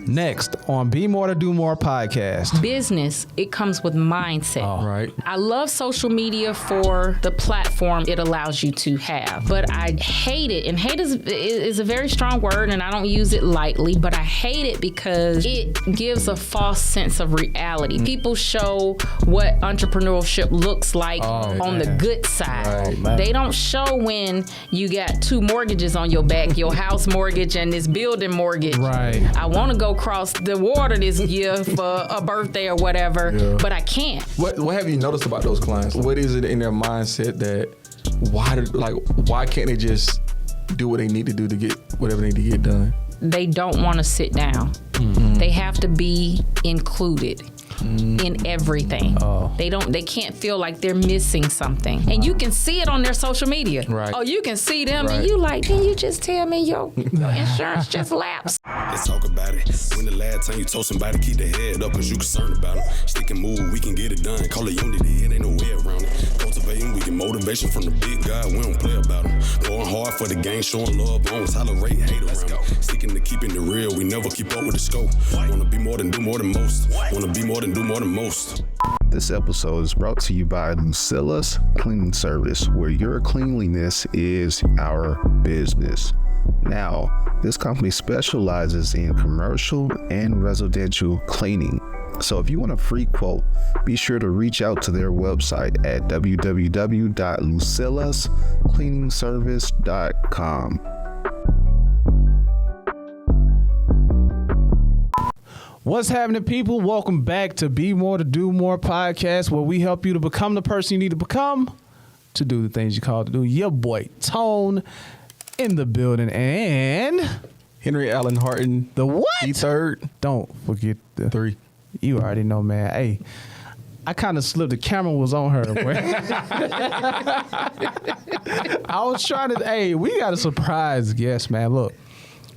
Next on Be More to Do More podcast. Business, it comes with mindset. Oh, right. I love social media for the platform it allows you to have, but I hate it. And hate is a very strong word, and I don't use it lightly, but I hate it because it gives a false sense of reality. People show what entrepreneurship looks like on the good side. Right, they don't show when you got 2 mortgages on your back, your house mortgage and this building mortgage. Right. I want to go cross the water this year for a birthday or whatever, but I can't. What have you noticed about those clients? What is it in their mindset that why can't they just do what they need to do to get whatever they need to get done? They don't want to sit down. Mm-hmm. They have to be included in everything. They can't feel like they're missing something. And you can see it on their social media. Right. Oh, you can see them and you like, can you just tell me your insurance just lapsed? Let's talk about it. When the last time you told somebody keep their head up cause you concerned about them. Stick and move, we can get it done. Call it unity, it ain't no way around it. Cultivating, we get motivation from the big guy. We don't play about them. Going hard for the game, showing love, won't tolerate hate around it. Sticking to keeping it real, we never keep up with the scope. Wanna be more than do more than most. Wanna be more than do more than most. This episode is brought to you by Lucilla's Cleaning Service, where your cleanliness is our business. Now, this company specializes in commercial and residential cleaning. So if you want a free quote, be sure to reach out to their website at www.lucillascleaningservice.com. What's happening, people? Welcome back to Be More to Do More podcast, where we help you to become the person you need to become to do the things you call to do. Your boy Tone in the building, and Henry Allen Harton, the what? The third. Don't forget the 3. You already know, man. Hey, I kind of slipped. The camera was on her. I was trying to. Hey, we got a surprise guest, man. Look.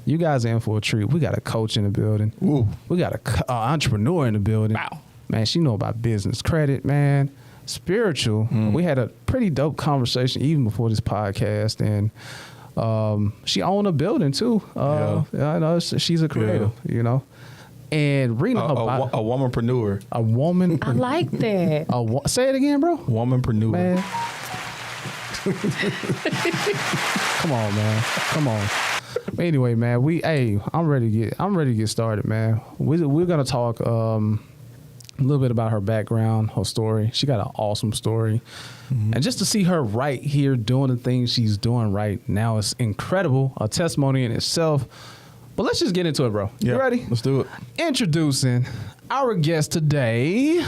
You guys are in for a treat. We got a coach in the building. Ooh. We got a entrepreneur in the building. Wow. Man, she know about business, credit, man, spiritual. We had a pretty dope conversation even before this podcast, and she owned a building too. I know she's a creative, you know. And reading her bio, a womanpreneur. A woman. I like that. Say it again, bro. Womanpreneur. Man. Come on, man. Come on. But anyway, man, I'm ready to get started, man. We're gonna talk a little bit about her background, her story. She got an awesome story, and just to see her right here doing the things she's doing right now is incredible, a testimony in itself. But let's just get into it, bro. Yeah, you ready? Let's do it. Introducing our guest today,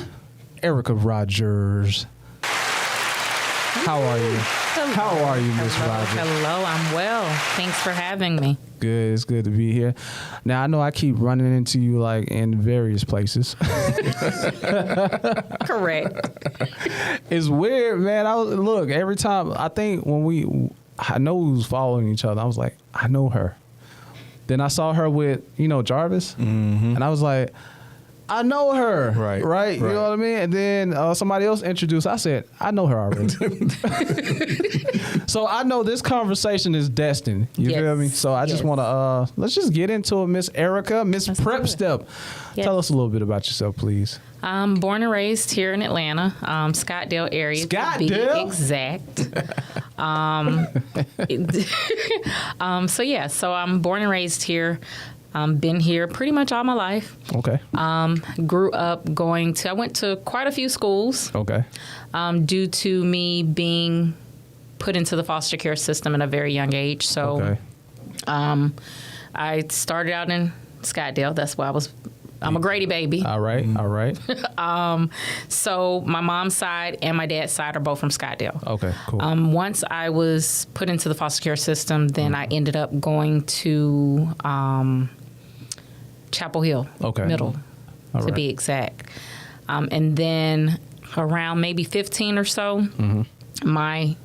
Erica Rogers. How are you? Hello. How are you, Miss Rogers? Hello, I'm well. Thanks for having me. Good. It's good to be here. Now, I know I keep running into you like in various places. Correct. It's weird, man. Look, every time, I think when I know we was following each other, I was like, I know her. Then I saw her with, Jarvis, and I was like, I know her. Right. You know what I mean? And then somebody else introduced, I said, I know her already. So I know this conversation is destined. You feel me? So I just want to, let's just get into it, Miss Erica, Miss Prep Step. Yes. Tell us a little bit about yourself, please. I'm born and raised here in Atlanta, Scottsdale area. Scottsdale? To be exact. So I'm born and raised here. Been here pretty much all my life. Okay. Grew up I went to quite a few schools. Okay. Due to me being put into the foster care system at a very young age. So, I started out in Scottsdale. That's why I'm a Grady baby. All right. So my mom's side and my dad's side are both from Scottsdale. Okay, cool. Once I was put into the foster care system, then I ended up going to Chapel Hill Middle, to be exact. And then around maybe 15 or so, my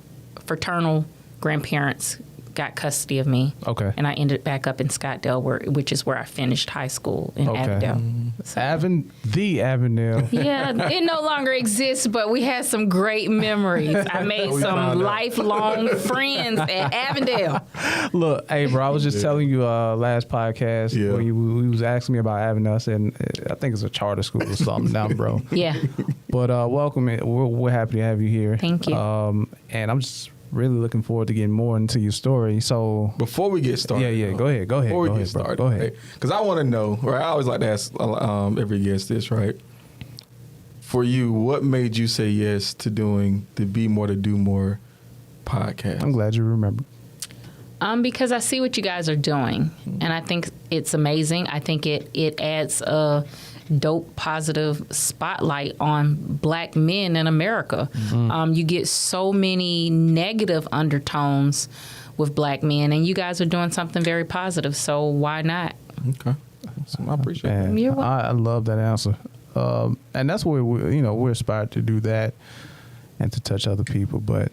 fraternal grandparents got custody of me. Okay. And I ended back up in Scottsdale, which is where I finished high school in Avondale. So, Avondale. yeah, it no longer exists, but we had some great memories. I made some lifelong friends at Avondale. Look, hey, bro, I was just telling you last podcast when you was asking me about Avondale. I said, I think it's a charter school or something down, bro. Yeah. But welcome. We're happy to have you here. Thank you. And I'm just really looking forward to getting more into your story. So before we get started, go ahead. Before we get started, go ahead. Because I want to know. Right, I always like to ask every guest this. Right, for you, what made you say yes to doing the Be More to Do More podcast? I'm glad you remember. Because I see what you guys are doing, and I think it's amazing. I think it adds a dope, positive spotlight on Black men in America. You get so many negative undertones with Black men, and you guys are doing something very positive. So why not? Okay, so I appreciate that. Man, I love that answer, and that's where we're inspired to do that and to touch other people, but.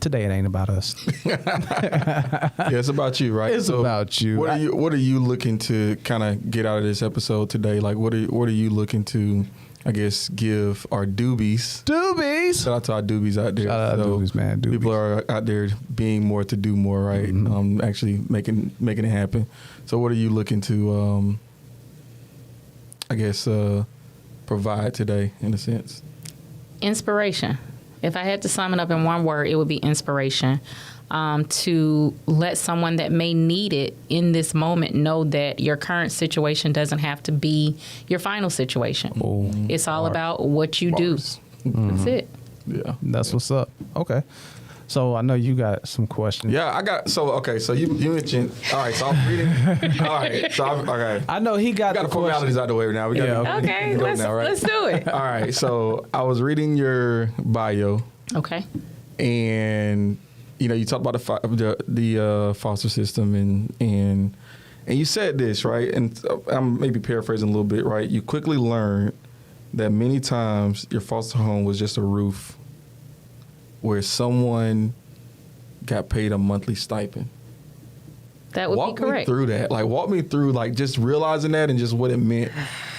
Today it ain't about us. Yeah, it's about you, right? It's about you. What are you looking to kind of get out of this episode today? Like, what are you looking to, I guess, give our doobies? Doobies. Shout out to our doobies out there. Shout out doobies, man. Doobies. People are out there being more to do more, right? Actually making it happen. So, what are you looking to, I guess, provide today, in a sense? Inspiration. If I had to sum it up in one word, it would be inspiration. To let someone that may need it in this moment know that your current situation doesn't have to be your final situation. It's all about what you do. That's it. Yeah. That's what's up. Okay. So I know you got some questions. Yeah, I got. So you mentioned. All right, so I'm reading. All right, so okay. I know he got the formalities out the way now. We got Okay, let's do it. All right, so I was reading your bio. Okay. And you talked about the foster system and you said this, right? And I'm maybe paraphrasing a little bit, right? You quickly learned that many times your foster home was just a roof where someone got paid a monthly stipend. That would be correct. Walk me through that. Like, walk me through, like, just realizing that and just what it meant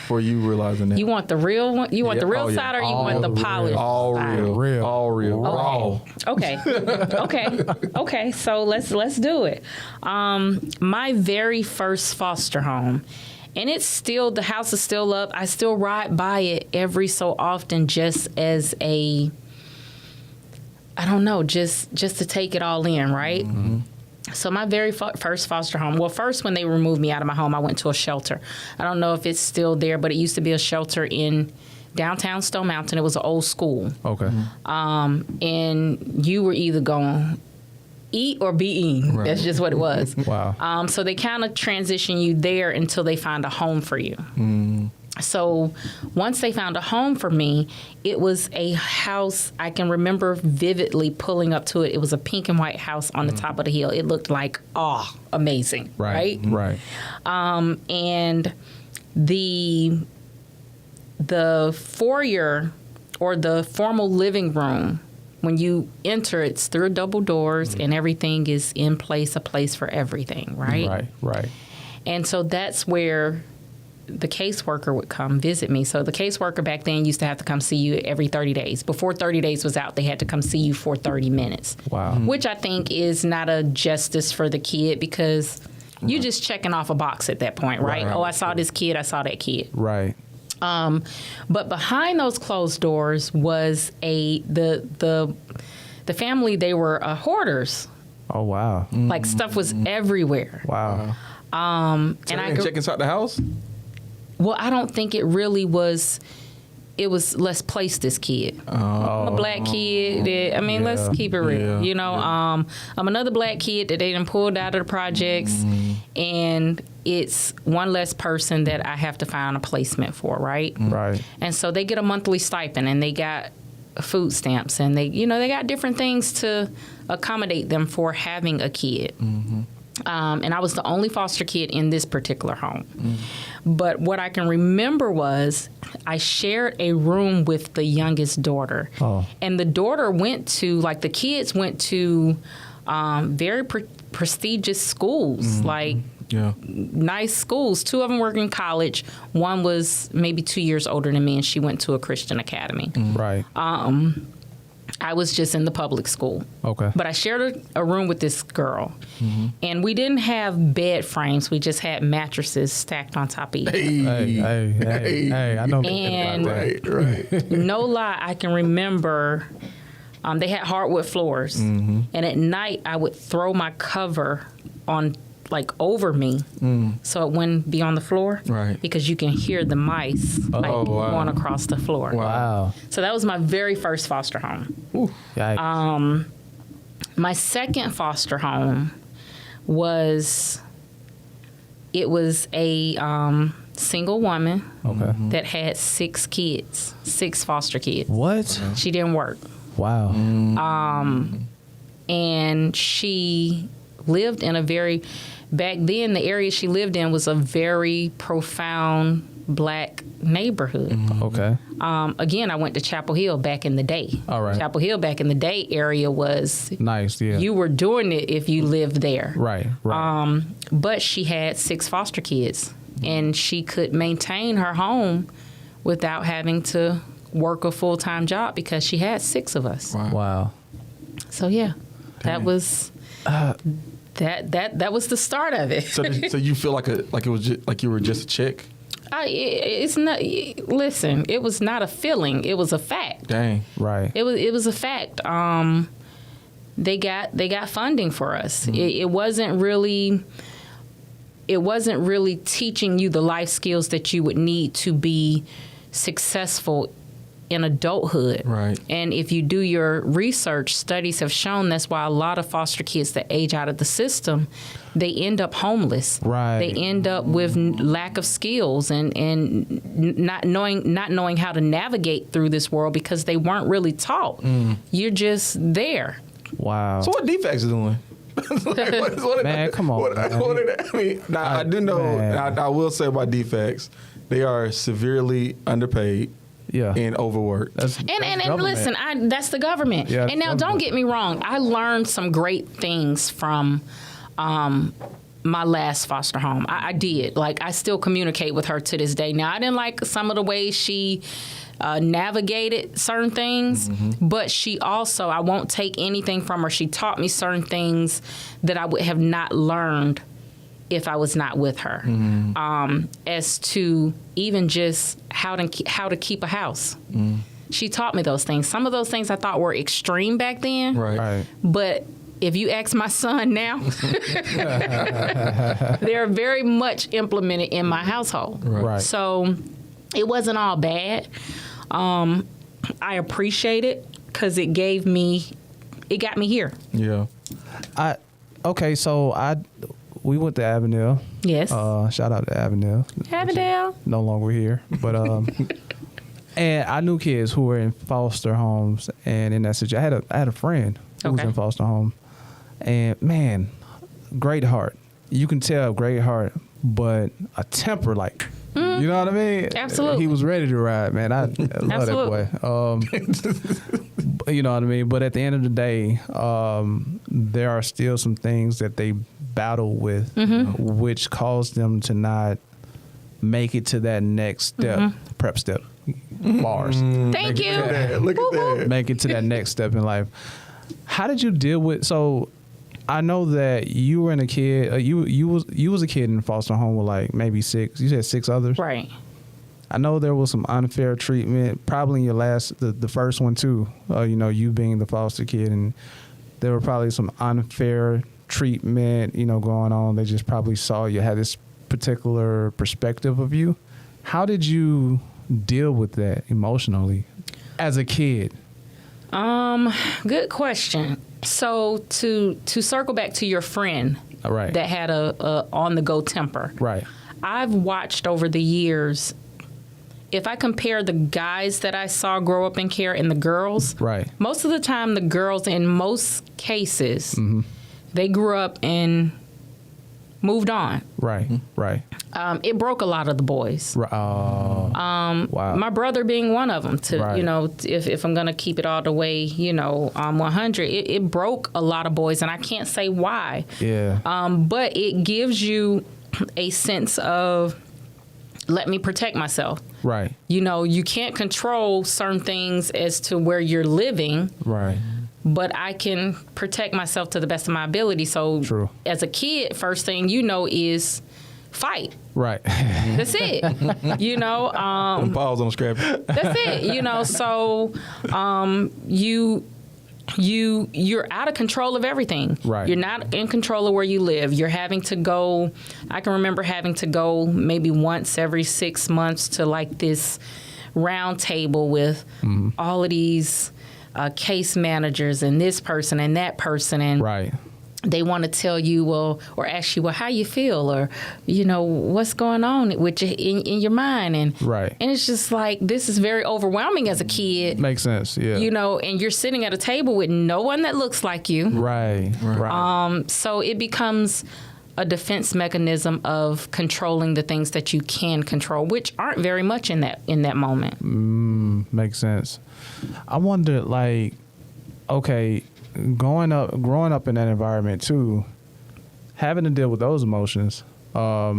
for you realizing that. You want the real one? You want the real side, or you want the polished? All side? real. All real. Raw. Okay. Okay. So let's do it. My very first foster home. And the house is still up. I still ride by it every so often just as I don't know, just to take it all in, right? Mm-hmm. So my very first foster home, well, first when they removed me out of my home, I went to a shelter. I don't know if it's still there, but it used to be a shelter in downtown Stone Mountain. It was an old school. Okay. And you were either going to eat or be eaten. Right. That's just what it was. Wow. So they kind of transition you there until they find a home for you. Mm. So once they found a home for me, it was a house. I can remember vividly pulling up to it. It was a pink and white house on the top of the hill. It looked like, amazing. Right. And the foyer or the formal living room, when you enter, it's through double doors and everything is in place, a place for everything. Right. And so that's where the caseworker would come visit me. So the caseworker back then used to have to come see you every 30 days. Before 30 days was out, they had to come see you for 30 minutes. Wow. Which I think is not a justice for the kid, because you're just checking off a box at that point, right? Oh, I saw this kid, I saw that kid. Right. But behind those closed doors was the family. They were hoarders. Oh, wow. Like stuff was everywhere. Wow. So and I check inside the house? Well, I don't think it really was. It was, let's place this kid. I'm a black kid. Let's keep it real. I'm another black kid that they done pulled out of the projects, and it's one less person that I have to find a placement for, right? Right. And so they get a monthly stipend, and they got food stamps, and they got different things to accommodate them for having a kid. Mm-hmm. And I was the only foster kid in this particular home. But what I can remember was I shared a room with the youngest daughter. Oh. And the daughter went to, the kids went to very prestigious schools, like Yeah. nice schools. 2 of them were in college. One was maybe 2 years older than me, and she went to a Christian academy. Right. I was just in the public school. Okay. But I shared a room with this girl, and we didn't have bed frames. We just had mattresses stacked on top of each other. Hey, I know And- about that. Right. No lie, I can remember they had hardwood floors, and at night I would throw my cover on, like, over me, so it wouldn't be on the floor, Right. because you can hear the mice like wow. going across the floor. Wow. So that was my very first foster home. Yikes. My second foster home was a single woman Okay. that had 6 kids, 6 foster kids. What? She didn't work. Wow. And she lived in back then the area she lived in was a very profound Black neighborhood. Okay. Again, I went to Chapel Hill back in the day. All right. Chapel Hill back in the day area was, Nice. Yeah. you were doing it if you lived there. Right. Right. But she had 6 foster kids, and she could maintain her home without having to work a full-time job because she had 6 of us. Wow. So yeah, that was that was the start of it. So you feel like it was just, like you were just a chick? It's not. Listen, it was not a feeling. It was a fact. Dang. Right. It was a fact. They got funding for us. It wasn't really teaching you the life skills that you would need to be successful in adulthood. Right. And if you do your research, studies have shown that's why a lot of foster kids that age out of the system, they end up homeless. Right. They end up with lack of skills and not knowing how to navigate through this world because they weren't really taught. You're just there. Wow. So what defects are doing? Man, come on, man. I mean, now, I do know. Man. I will say about defects, they are severely underpaid. Yeah. And overworked. And listen, that's the government. Yeah, and now, don't get me wrong. I learned some great things from my last foster home. I did. Like, I still communicate with her to this day. Now, I didn't like some of the ways she navigated certain things, but she also, I won't take anything from her. She taught me certain things that I would have not learned if I was not with her, as to even just how to keep a house. She taught me those things. Some of those things I thought were extreme back then, Right. but if you ask my son now, they're very much implemented in my household. Right. So it wasn't all bad. I appreciate it because it got me here. Yeah. Okay, so we went to Avondale. Yes. Shout out to Avondale. Avondale. No longer here, but and I knew kids who were in foster homes, and in that situation, I had a friend who was Okay. in foster home, and man, great heart. You can tell, great heart, but a temper like. You know what I mean? Absolutely. He was ready to ride, man. I love Absolutely. that boy. You know what I mean? But at the end of the day, there are still some things that they battle with, which cause them to not make it to that next step, prep step, bars. Thank you. Look at that. Make it to that next step in life. How did you deal with? So, I know that you were in a kid. You was a kid in a foster home with like maybe 6. You said 6 others. Right. I know there was some unfair treatment, probably in your the first one too. You know, you being the foster kid, and there were probably some unfair treatment, going on. They just probably saw you had this particular perspective of you. How did you deal with that emotionally as a kid? Good question. So to circle back to your friend Right. that had a on the go temper. Right. I've watched over the years. If I compare the guys that I saw grow up in care and the girls, Right. most of the time the girls, in most cases, they grew up in moved on. Right. Right. It broke a lot of the boys. Wow. My brother being one of them. To Right. you know, if I'm gonna keep it all the way, 100, it broke a lot of boys, and I can't say why. Yeah. But it gives you a sense of, let me protect myself. Right. You can't control certain things as to where you're living, Right. but I can protect myself to the best of my ability. So True. as a kid, first thing is fight. Right. That's it. Pause on the scrap. That's it. So you're out of control of everything. Right. You're not in control of where you live. You're having to go. I can remember having to go maybe once every 6 months to like this round table with all of these case managers and this person and that person, and Right. they want to tell you, or ask you, how you feel, or, what's going on with you in your mind. And, Right. and it's just like, this is very overwhelming as a kid, Makes sense. Yeah. and you're sitting at a table with no one that looks like you. Right. Right. So it becomes a defense mechanism of controlling the things that you can control, which aren't very much in that moment. Makes sense. I wonder, like, okay, growing up in that environment too, having to deal with those emotions. Are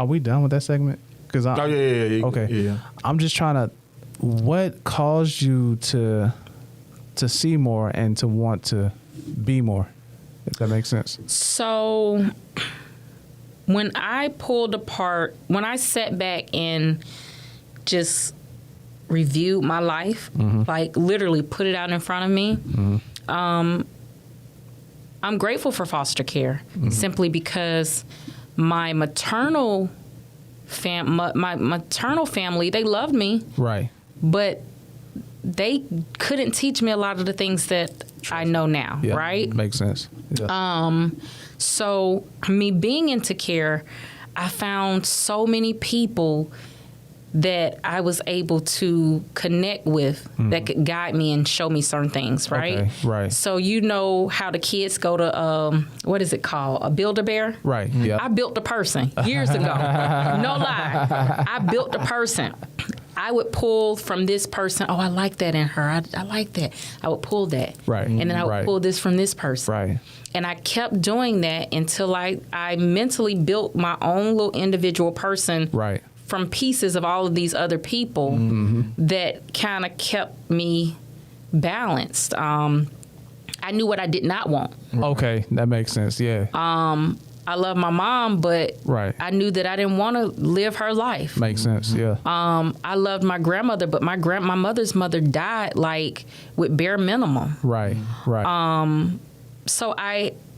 we done with that segment? Because Oh yeah. Okay. Yeah. I'm just trying to. What caused you to see more and to want to be more? If that makes sense. So when I sat back and just reviewed my life, like literally put it out in front of me, I'm grateful for foster care, simply because my maternal family, they loved me, Right. but they couldn't teach me a lot of the things that I know now, Yeah. right? Makes sense. Yeah. So me being into care, I found so many people that I was able to connect with that could guide me and show me certain things, right? Okay, right. So how the kids go to, what is it called? A Build-A-Bear? Right. Yeah. I built a person years ago. No lie. I built a person. I would pull from this person. Oh, I like that in her. I like that. I would pull that. Right. And then I would Right. pull this from this person. Right. And I kept doing that until I mentally built my own little individual person Right. from pieces of all of these other people that kind of kept me balanced. I knew what I did not want. Okay, that makes sense. Yeah. I love my mom, but Right. I knew that I didn't want to live her life. Makes sense. Yeah. I loved my grandmother, but my mother's mother died like with bare minimum. Right. Right.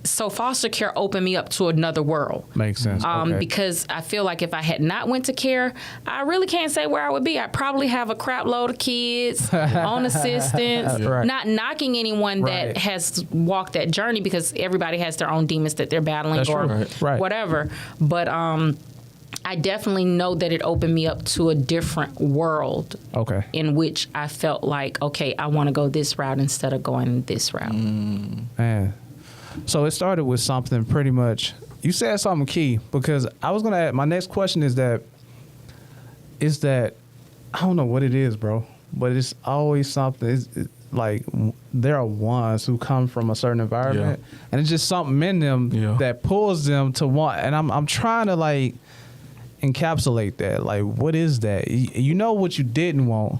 So foster care opened me up to another world. Makes sense. Okay. Because I feel like if I had not went to care, I really can't say where I would be. I'd probably have a crap load of kids on assistance. Right. Not knocking anyone Right. that has walked that journey, because everybody has their own demons that they're battling, That's or true. Right. whatever. But I definitely know that it opened me up to a different world Okay. in which I felt like, okay, I want to go this route instead of going this route. Man. So it started with something pretty much. You said something key, because I was gonna add, my next question is that I don't know what it is, bro, but it's always something. It's like there are ones who come from a certain environment, and it's just something in them that pulls them to want. And I'm trying to like encapsulate that. Like, what is that? You know what you didn't want.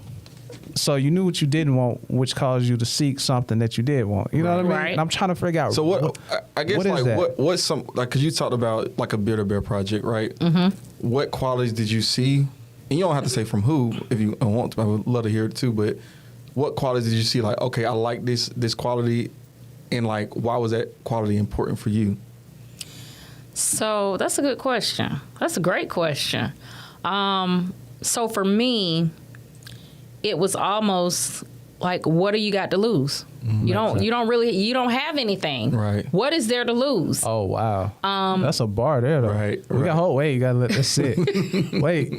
So you knew what you didn't want, which caused you to seek something that you did want. You know what I mean? Right. And I'm trying to figure out. So what? I guess what is like that? what's some, like, because you talked about like a Build-A-Bear project, right? Mm-hmm. What qualities did you see? And you don't have to say from who if you want to. I would love to hear it too. But what qualities did you see? Like, okay, I like this quality, and like, why was that quality important for you? So that's a good question. That's a great question. So for me, it was almost like, what do you got to lose? You don't have anything. Right. What is there to lose? Oh wow. That's a bar there though. Right, We right. got wait. You gotta let this sit. Wait.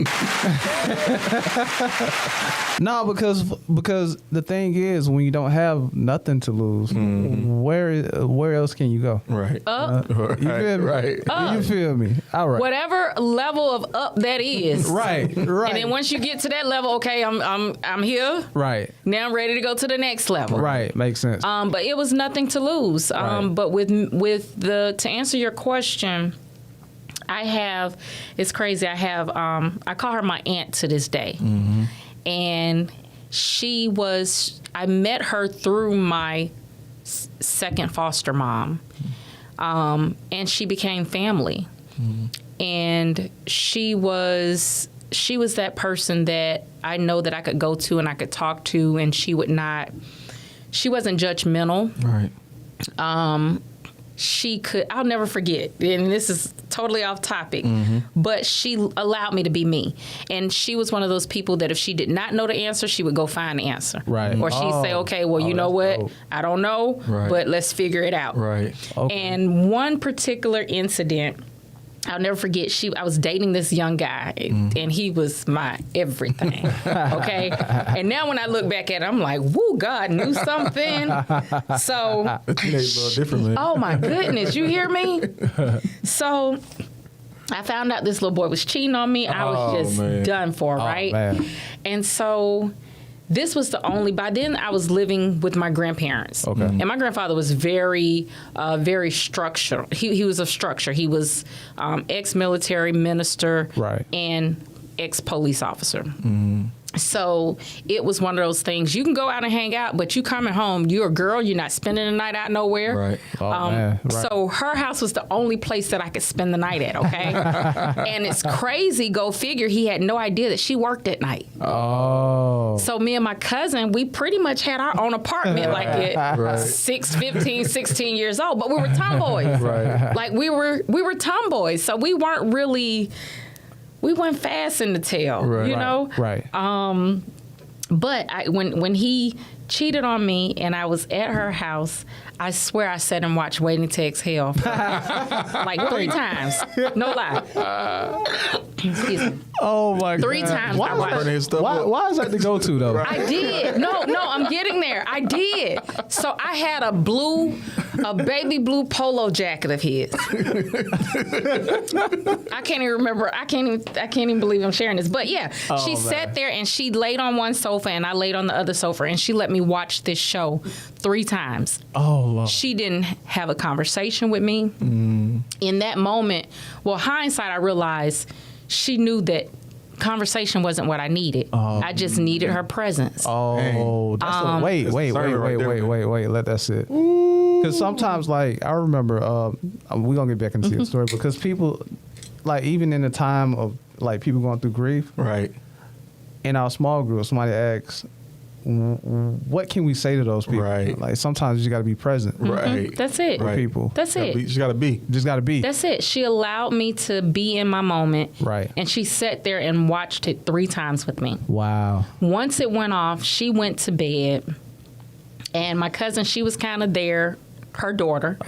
No, because the thing is, when you don't have nothing to lose, where else can you go? Right. Up. You feel me? Right. You feel me? All right. Whatever level of up that is. Right. Right. And then once you get to that level, okay, I'm here. Right. Now I'm ready to go to the next level. Right. Makes sense. But it was nothing to lose. Right. But to answer your question, it's crazy. I call her my aunt to this day. And I met her through my second foster mom. And she became family. And she was that person that I know that I could go to and I could talk to, and she wasn't judgmental. Right. I'll never forget, and this is totally off topic, but she allowed me to be me. And she was one of those people that if she did not know the answer, she would go find the answer. Right. Or she'd say, okay, well, you know that's what? dope. I don't know, Right. but let's figure it out. Right. Okay. And one particular incident, I'll never forget. I was dating this young guy, and he was my everything. Okay, and now when I look back at it, I'm like, "Woo, God knew something." So, It's a little different, man. oh my goodness, you hear me? So, I found out this little boy was cheating on me. I was Oh, just man. done for, right? Man. And so. This was by then I was living with my grandparents. Okay. And my grandfather was very structured. He was a structure. He was ex-military minister Right. and ex-police officer. So it was one of those things. You can go out and hang out, but you coming home, you're a girl, you're not spending the night out nowhere. Right. Oh, man. Right. So her house was the only place that I could spend the night at, okay? And it's crazy, go figure, he had no idea that she worked at night. Oh. So me and my cousin, we pretty much had our own apartment like at Right. 15, 16 years old, but we were tomboys. Right. Like we were tomboys, so we went fast in the tail, Right. you know? Right. But when he cheated on me and I was at her house, I swear I sat and watched Waiting to Exhale for like 3 times. No lie. Excuse me. Oh my God. 3 times Why I is watched. Burning his stuff Why, up. why is that the go-to though? I did. No, I'm getting there. I did. So I had a baby blue polo jacket of his. I can't even remember. I can't even believe I'm sharing this. But yeah, she man. sat there and she laid on one sofa and I laid on the other sofa and she let me watch this show 3 times. Oh Lord. She didn't have a conversation with me. In that moment, well, hindsight, I realized she knew that conversation wasn't what I needed. I just needed her presence. Oh, that's the wait. discernment right there, Wait. Let that sit. Because sometimes, like, I remember, we're gonna get back into the story because people, like, even in the time of like people going through grief, Right. in our small group, somebody asks, what can we say to those people? Right. Like sometimes you got to be present. Right. That's it. With people. That's it. You got to be. Just got to be. That's it. She allowed me to be in my moment. Right. And she sat there and watched it 3 times with me. Wow. Once it went off, she went to bed. And my cousin, she was kind of there, her daughter.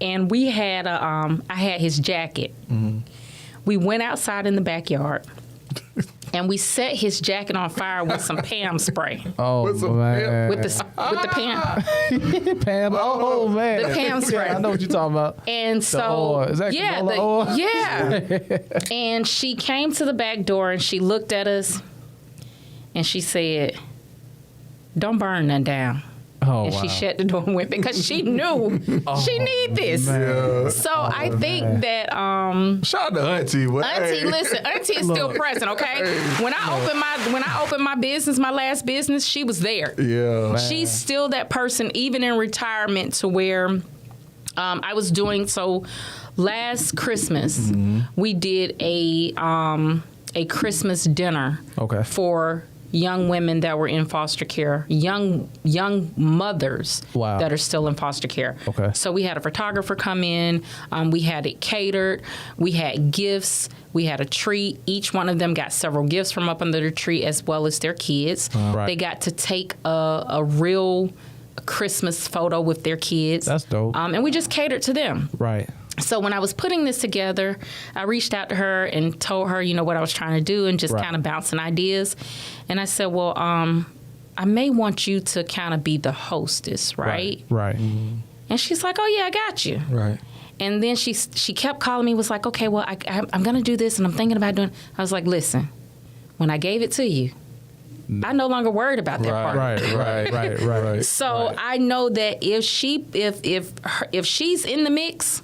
And we had I had his jacket. We went outside in the backyard. And we set his jacket on fire with some Pam spray. Oh man. With the Pam. Pam. Oh man. The Pam spray. Yeah, I know what you're talking about. And The so, oil. Is that yeah, canola oil? yeah. And she came to the back door and she looked at us and she said, "Don't burn none down." Oh And wow. she shut the door and went because she knew she need this. Yeah. So I think that Shout out to Auntie. What? Auntie, listen, Auntie is still present, okay? When I opened my business, my last business, she was there. Yeah. She's still that person, even in retirement, to where I was doing so. Last Christmas, we did a Christmas dinner Okay. for young women that were in foster care, young mothers Wow. that are still in foster care. Okay. So we had a photographer come in. We had it catered. We had gifts. We had a treat. Each one of them got several gifts from up under the tree, as well as their kids. Right. They got to take a real Christmas photo with their kids. That's dope. And we just catered to them. Right. So when I was putting this together, I reached out to her and told her, what I was trying to do and just Right. kind of bouncing ideas. And I said, well, I may want you to kind of be the hostess, right? Right. And she's like, oh, yeah, I got you. Right. And then she kept calling me, was like, okay, well, I'm going to do this and I'm thinking about doing. I was like, listen, when I gave it to you, I'm no longer worried about that part. Right. So I know that if she's in the mix,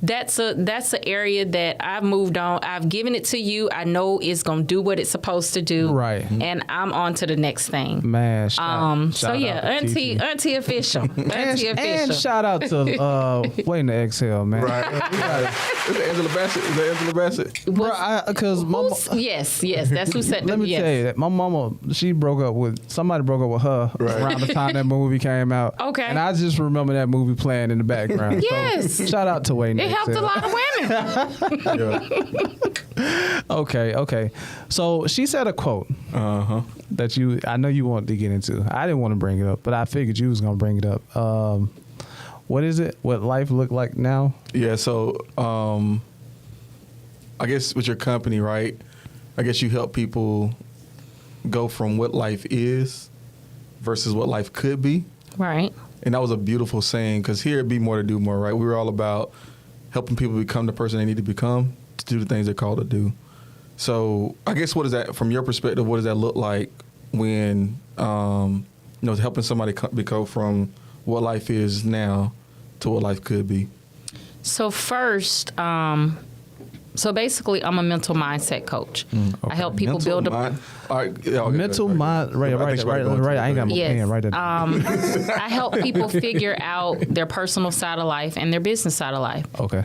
that's an area that I've moved on. I've given it to you. I know it's gonna do what it's supposed to do. Right. And I'm on to the next thing. Man. So yeah, auntie official. Auntie official. And shout out to waiting to exhale, man. Right. Is it Angela Bassett? Is that Angela Bassett? Because Yes, that's who said that. let me tell you that my mama, somebody broke up with her around the time that movie came out. Okay. And I just remember that movie playing in the background. Yes. So, shout out to Wayne. It helped a lot of women. Okay. So she said a quote that I know you wanted to get into. I didn't want to bring it up, but I figured you was gonna bring it up. What is it? What life look like now? Yeah. So I guess with your company, right? I guess you help people go from what life is versus what life could be. Right. And that was a beautiful saying, because here at Be More to Do More, right? We were all about helping people become the person they need to become to do the things they're called to do. So I guess what is that, from your perspective, what does that look like when, helping somebody go from what life is now to what life could be? So first, basically, I'm a mental mindset coach. I help people build a Mental mind, right. I ain't got my pen right there. I help people figure out their personal side of life and their business side of life. Okay.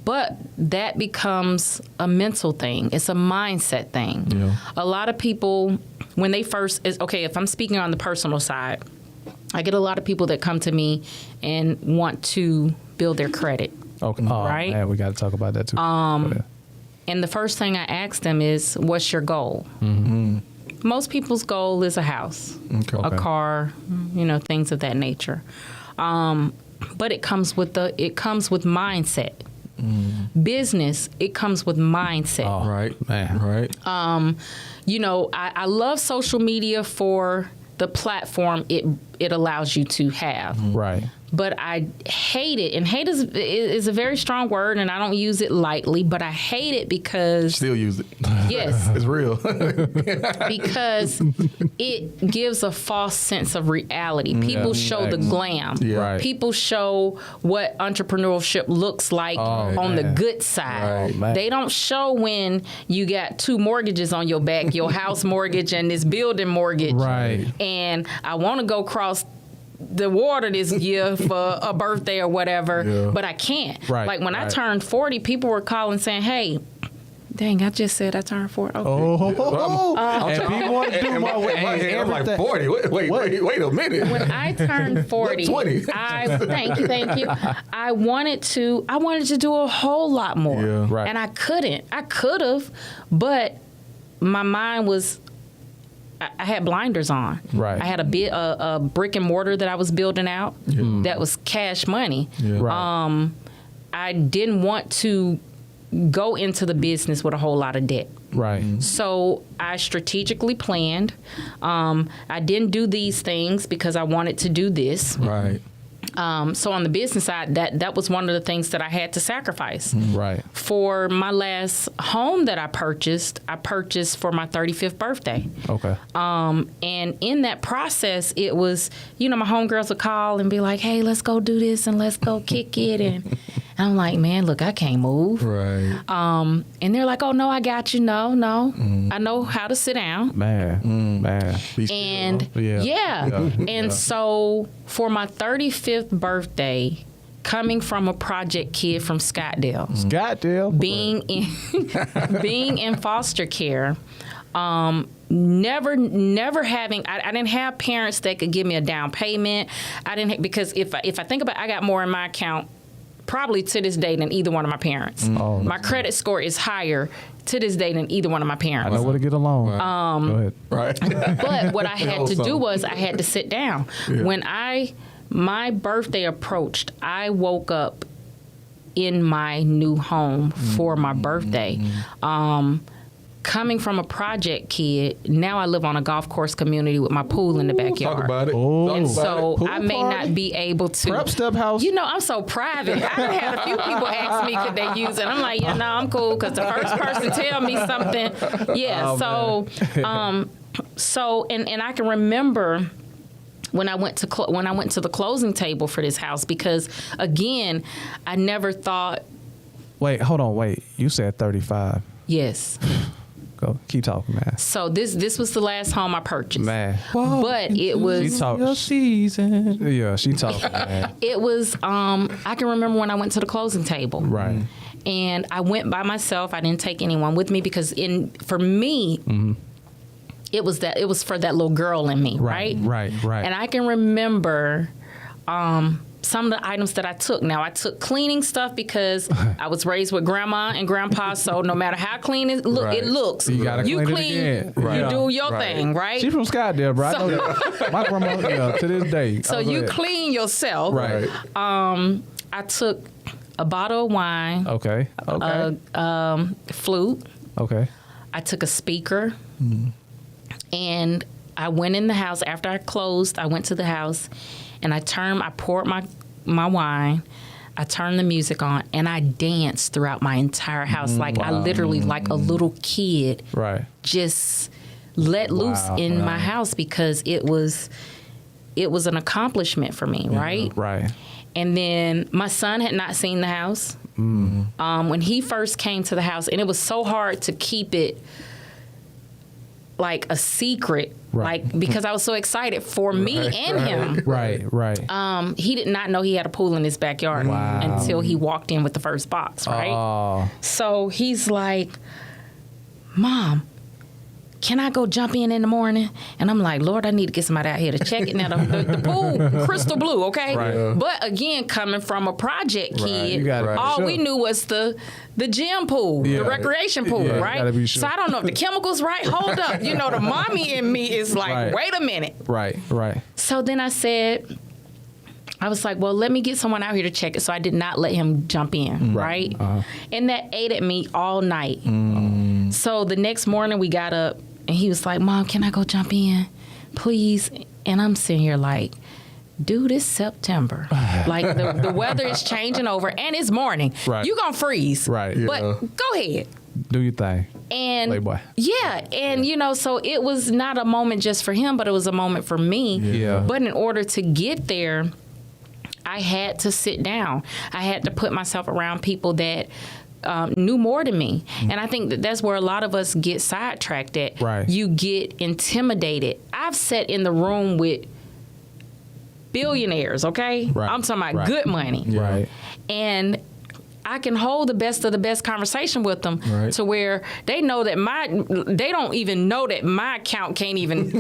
But that becomes a mental thing. It's a mindset thing. Yeah. A lot of people, when they first, if I'm speaking on the personal side, I get a lot of people that come to me and want to build their credit. Okay. Right? Man, we got to talk about that too. And the first thing I ask them is, what's your goal? Most people's goal is a house, a car, things of that nature. But it comes with mindset. Business, it comes with mindset. Oh, Right. Man. Right. I love social media for the platform it allows you to have. Right. But I hate it, and hate is a very strong word, and I don't use it lightly, but I hate it because... Still use it. Yes. It's real. Because it gives a false sense of reality. People show the glam. Yeah. Right. People show what entrepreneurship looks like on the good side. Right. They don't show when you got 2 mortgages on your back, your house mortgage and this building mortgage. Right. And I want to go cross the water this year for a birthday or whatever, but I can't. Right, Like when I turned 40, people were calling saying, hey, dang, I just said I turned 40. And people want to do more with I'm like 40. Wait a minute. When I turned 40, 20. Thank you. I wanted to do a whole lot more. Yeah. Right. And I couldn't. I could have, but my mind was, I had blinders on. Right. I had a brick and mortar that I was building out that was cash money. Yeah. Right. I didn't want to go into the business with a whole lot of debt. Right. So I strategically planned. I didn't do these things because I wanted to do this. Right. So on the business side, that was one of the things that I had to sacrifice. Right. For my last home that I purchased for my 35th birthday. Okay. And in that process, it was, my homegirls would call and be like, hey, let's go do this and let's go kick it. And I'm like, man, look, I can't move. Right. And they're like, oh, no, I got you. No. I know how to sit down. Man. Be still. And and so for my 35th birthday, coming from a project kid from Scottsdale, being in foster care, never having, I didn't have parents that could give me a down payment. I didn't, because if I think about it, I got more in my account probably to this day than either one of my parents. Oh, My credit score is higher to this day than either one of my I parents. know where to get along. Go ahead. Right. But what I had to do was I had to sit down. When my birthday approached, I woke up in my new home for my birthday. Coming from a project kid, now I live on a golf course community with my pool in the backyard. Talk about it. Oh. And Talk about so it. Pool I may party? not be able to. Prep step house. You know, I'm so private. I done had a few people ask me could they use it. I'm like, yeah, no, I'm cool, because the first person tell me something. Yeah. So and I can remember when I went to the closing table for this house, because again, I never thought. Wait, hold on. Wait, you said 35. Yes. Go, keep talking, man. So this was the last home I purchased. Man, But it she was talking. season. Yeah, she talking, man. it was I can remember when I went to the closing table. Right. And I went by myself. I didn't take anyone with me, because for me it was for that little girl in me, right? Right. And I can remember some of the items that I took. Now, I took cleaning stuff because I was raised with grandma and grandpa, so no matter how clean it looks, You gotta clean it clean, again. you Right. do your thing, right? She from Scottsdale, bro. I know that. My grandma, to this day. So I you was like, clean yourself. Right. I took a bottle of wine, Okay. a flute. Okay. I took a speaker, and I went in the house. After I closed, I went to the house, and I poured my wine. I turned the music on, and I danced throughout my entire house. Like I literally, like a little kid, Right. just let loose in my house, because it was an accomplishment for me, right? Right. And then my son had not seen the house. When he first came to the house, and it was so hard to keep it like a secret, Right. like, because I was so excited for me and him. Right. Right. He did not know he had a pool in his backyard until he walked in with the first box, right? Oh. So he's like, Mom, can I go jump in the morning? And I'm like, Lord, I need to get somebody out here to check it. Now, the pool, crystal blue, okay? Right. Yeah. But again, coming from a project kid, You gotta be all sure. we knew was the gym pool, Yeah. the recreation pool, Yeah, right? gotta be sure. So I don't know if the chemicals right. Hold up. You know, the mommy in me is like, Right. wait a minute. Right. So then I was like, well, let me get someone out here to check it. So I did not let him jump in, right? And that ate at me all night. So the next morning we got up, and he was like, Mom, can I go jump in, please? And I'm sitting here like, dude, it's September. Like the weather is changing over, and it's morning. Right. You're going to freeze. Right. But go ahead. Do your thing. And Playboy. yeah, and you know, so it was not a moment just for him, but it was a moment for me. Yeah. But in order to get there, I had to sit down. I had to put myself around people that knew more than me. And I think that's where a lot of us get sidetracked at. Right. You get intimidated. I've sat in the room with billionaires, okay? Right. I'm talking about Right. good money. Right. And I can hold the best of the best conversation with them Right. to where they know that they don't even know that my account can't even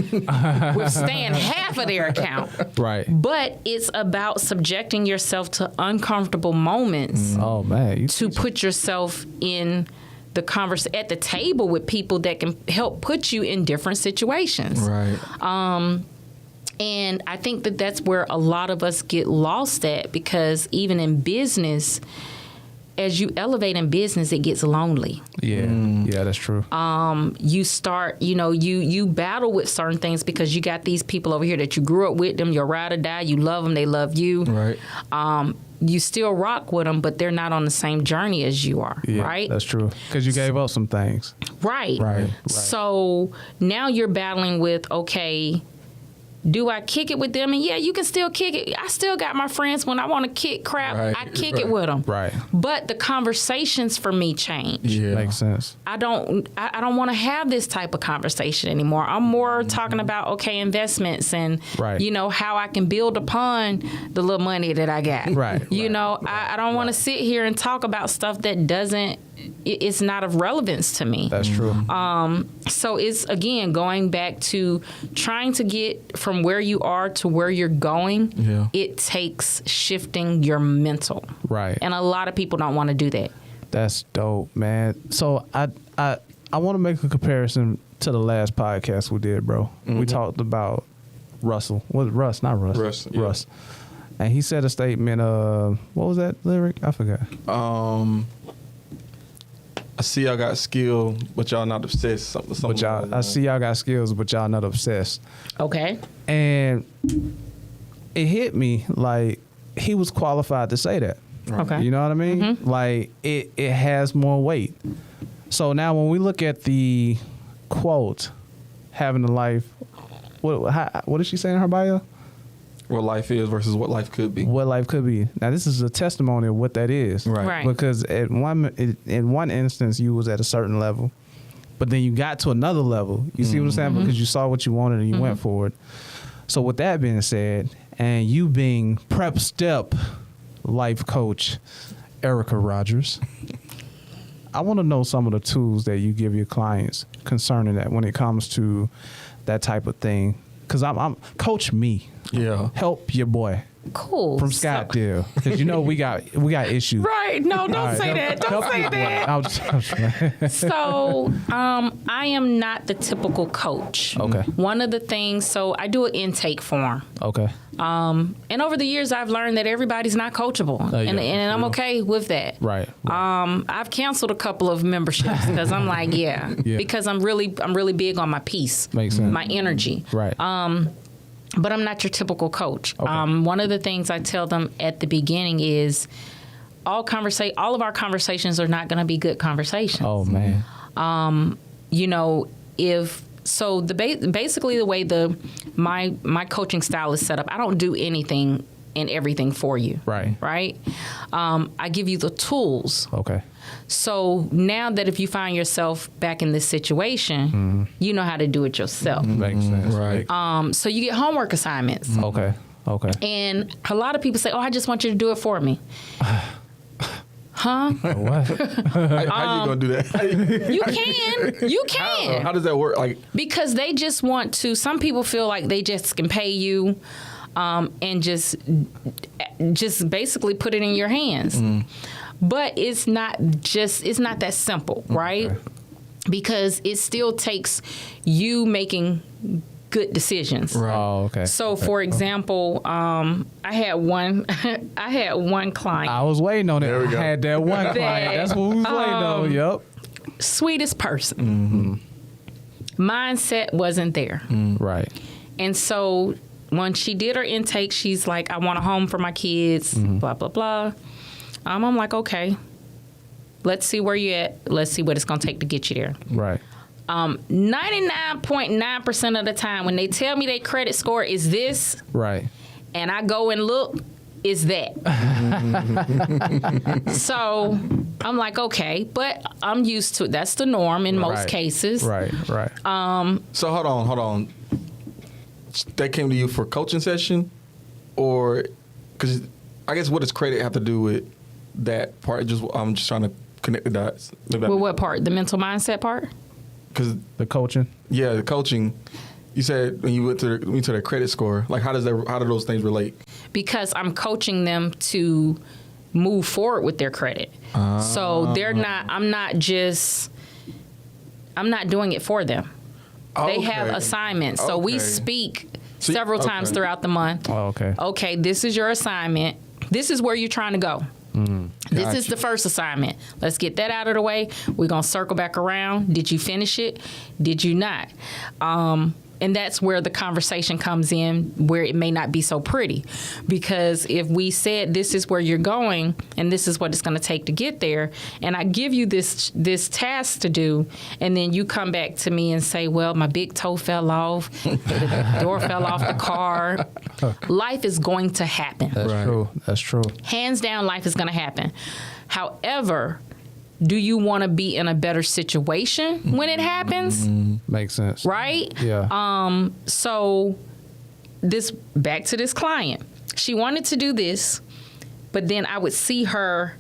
withstand half of their account. Right. But it's about subjecting yourself to uncomfortable moments Oh man. to put yourself in the at the table with people that can help put you in different situations. Right. And I think that that's where a lot of us get lost at, because even in business, as you elevate in business, it gets lonely. Yeah. Yeah, that's true. You start, you battle with certain things because you got these people over here that you grew up with them, you're ride or die, you love them, they love you. Right. You still rock with them, but they're not on the same journey as you are, Yeah, right? that's true. Because you gave up some things. Right. Right. So now you're battling with, okay, do I kick it with them? And yeah, you can still kick it. I still got my friends. When I want to kick crap, Right, I kick right. it with them. Right. But the conversations for me change. Yeah. Makes sense. I don't want to have this type of conversation anymore. I'm more talking about, okay, investments and, Right. how I can build upon the little money that I got. Right, I don't want to sit here and talk about stuff that doesn't it's not of relevance to me. That's true. So it's, again, going back to trying to get from where you are to where you're going. Yeah. It takes shifting your mental. Right. And a lot of people don't want to do that. That's dope, man. So I want to make a comparison to the last podcast we did, bro. We talked about Russell. Russ, not Russ. Russ, yeah. Russ. And he said a statement, what was that lyric? I forgot. I see y'all got skill, but y'all not obsessed. Something But y'all, I see y'all got skills, but y'all not obsessed. Okay. And it hit me like he was qualified to say that. Okay. You know what I mean? Like it has more weight. So now when we look at the quote, having a life, what did she say in her bio? What life is versus what life could be. What life could be. Now this is a testimony of what that is. Right. Because in one instance you was at a certain level, but then you got to another level. You see what I'm saying? Because you saw what you wanted and you went for it. So with that being said, and you being prep step life coach Erica Rogers, I want to know some of the tools that you give your clients concerning that when it comes to that type of thing. Because I'm coach me. Yeah. Help your boy Cool. from Scottsdale. Because you know we got issues. Right. No, don't All right, say that. Don't help say your boy. that. I'm just- So, I am not the typical coach. Okay. One of the things, so I do an intake form. Okay. And over the years, I've learned that everybody's not coachable, and I'm okay with that. Right. I've canceled a couple of memberships because I'm like, yeah, because I'm really big on my peace, Makes sense. my energy. Right. But I'm not your typical coach. Okay. One of the things I tell them at the beginning is all of our conversations are not going to be good conversations. Oh man. You know, basically the way my coaching style is set up, I don't do anything and everything for you. Right. Right. I give you the tools. Okay. So now that if you find yourself back in this situation, you know how to do it yourself. Makes sense. Right. So you get homework assignments. Okay. Okay. And a lot of people say, "Oh, I just want you to do it for me." Huh? What? How you gonna do that? You can. How does that work? Like, Because they just want to. Some people feel like they just can pay you, and just basically put it in your hands. But it's not that simple, right? Okay. Because it still takes you making good decisions. Right. Oh, okay. So, for example, I had one client. I was waiting on it. There we go. I had that one client. That's what we was waiting on. Yep. Sweetest person. Mindset wasn't there. Right. And so when she did her intake, she's like, I want a home for my kids, blah, blah, blah. I'm like, okay, let's see where you're at. Let's see what it's going to take to get you there. Right. 99.9% of the time when they tell me their credit score is this, Right. and I go and look, is that. So I'm like, okay, but I'm used to it. That's the norm in most Right. cases. Right. Right. so hold on. They came to you for a coaching session, or because I guess what does credit have to do with that part? I'm just trying to connect the dots. Well, what part? The mental mindset part? Because The coaching. the coaching. You said when you went to their credit score, like how do those things relate? Because I'm coaching them to move forward with their credit. So they're not. I'm not doing it for them. They have Okay. assignments. So we Okay. speak So- several times okay. throughout the month. Oh, okay. Okay, this is your assignment. This is where you're trying to go. This is Gotcha. the first assignment. Let's get that out of the way. We're going to circle back around. Did you finish it? Did you not? And that's where the conversation comes in, where it may not be so pretty. Because if we said this is where you're going and this is what it's going to take to get there, and I give you this task to do, and then you come back to me and say, well, my big toe fell off, the door fell off the car, life is going to happen. That's Right. true. That's true. Hands down, life is going to happen. However, do you want to be in a better situation when it happens? Makes sense. Right? Yeah. So back to this client. She wanted to do this, but then I would see her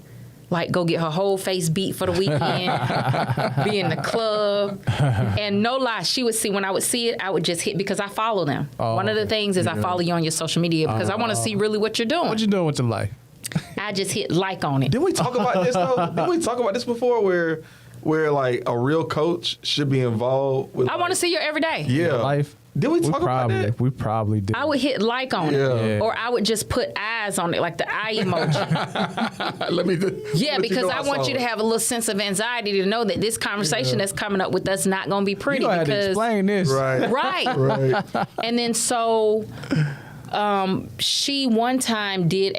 like go get her whole face beat for the weekend, be in the club. And no lie, she would see, when I would see it, I would just hit, because I follow them. One of the things is I follow you on your social media because I want to see really what you're doing. What you doing with your life? I just hit like on it. Didn't we talk about this though? Didn't we talk about this before where like a real coach should be involved with I want to see you every day. Yeah. Life. Did we talk about that? We probably did. I would hit like on Yeah. it, or I would just put eyes on it, like the eye emoji. Let me Yeah, let because know I want saw you to it. have a little sense of anxiety to know that this conversation that's coming up with us not going to be pretty. You gonna have to because explain this. Right. right. Right. And then so she one time did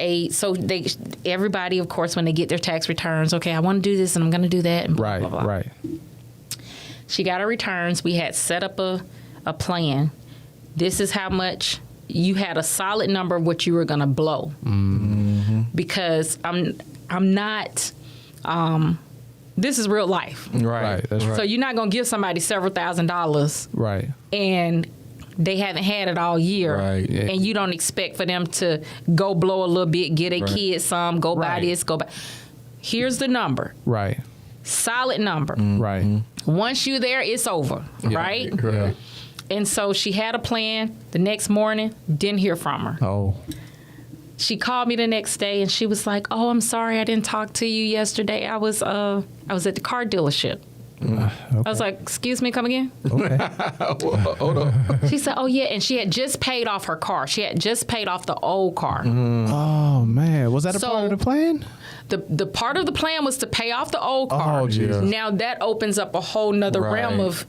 everybody, of course, when they get their tax returns, okay, I want to do this and I'm going to do that. And blah, Right. blah, blah. Right. She got her returns. We had set up a plan. This is how much you had, a solid number of what you were going to blow. Mm-hmm. Because I'm not, this is real life. Right. That's right. So you're not going to give somebody several $1,000s Right. and they haven't had it all year. Right. Yeah. And you don't expect for them to go blow a little bit, get a Right. kid some, go buy Right. this, go buy. Here's the number. Right. Solid number. Right. Once you're there, it's over. Right? Right. And so she had a plan. The next morning, didn't hear from her. Oh. She called me the next day and she was like, "Oh, I'm sorry I didn't talk to you yesterday. I was at the car dealership." Okay. I was like, "Excuse me, come again?" Okay. Hold on. She said, "Oh yeah," and she had just paid off her car. She had just paid off the old car. Oh man, was that a So- part of the plan? The part of the plan was to pay off the old car. Oh, Jesus. Now that opens up a whole nother realm Right. of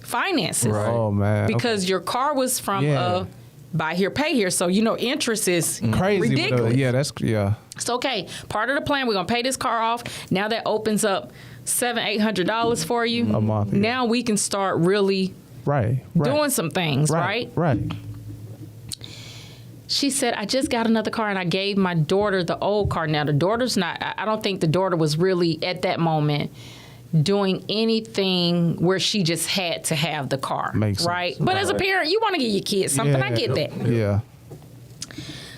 finances. Right. Oh man. Because your car was from Yeah. buy here, pay here. So, interest is Crazy. But, ridiculous. yeah. It's okay. Part of the plan, we're going to pay this car off. Now that opens up $700-800 for you. A month, yeah. Now we can start really Right. doing some things, right? Right. She said, "I just got another car and I gave my daughter the old car." Now, the daughter's not, I don't think the daughter was really at that moment doing anything where she just had to have the car. Makes sense. right? But as a parent, you want to give your kids something. I get that. Yeah.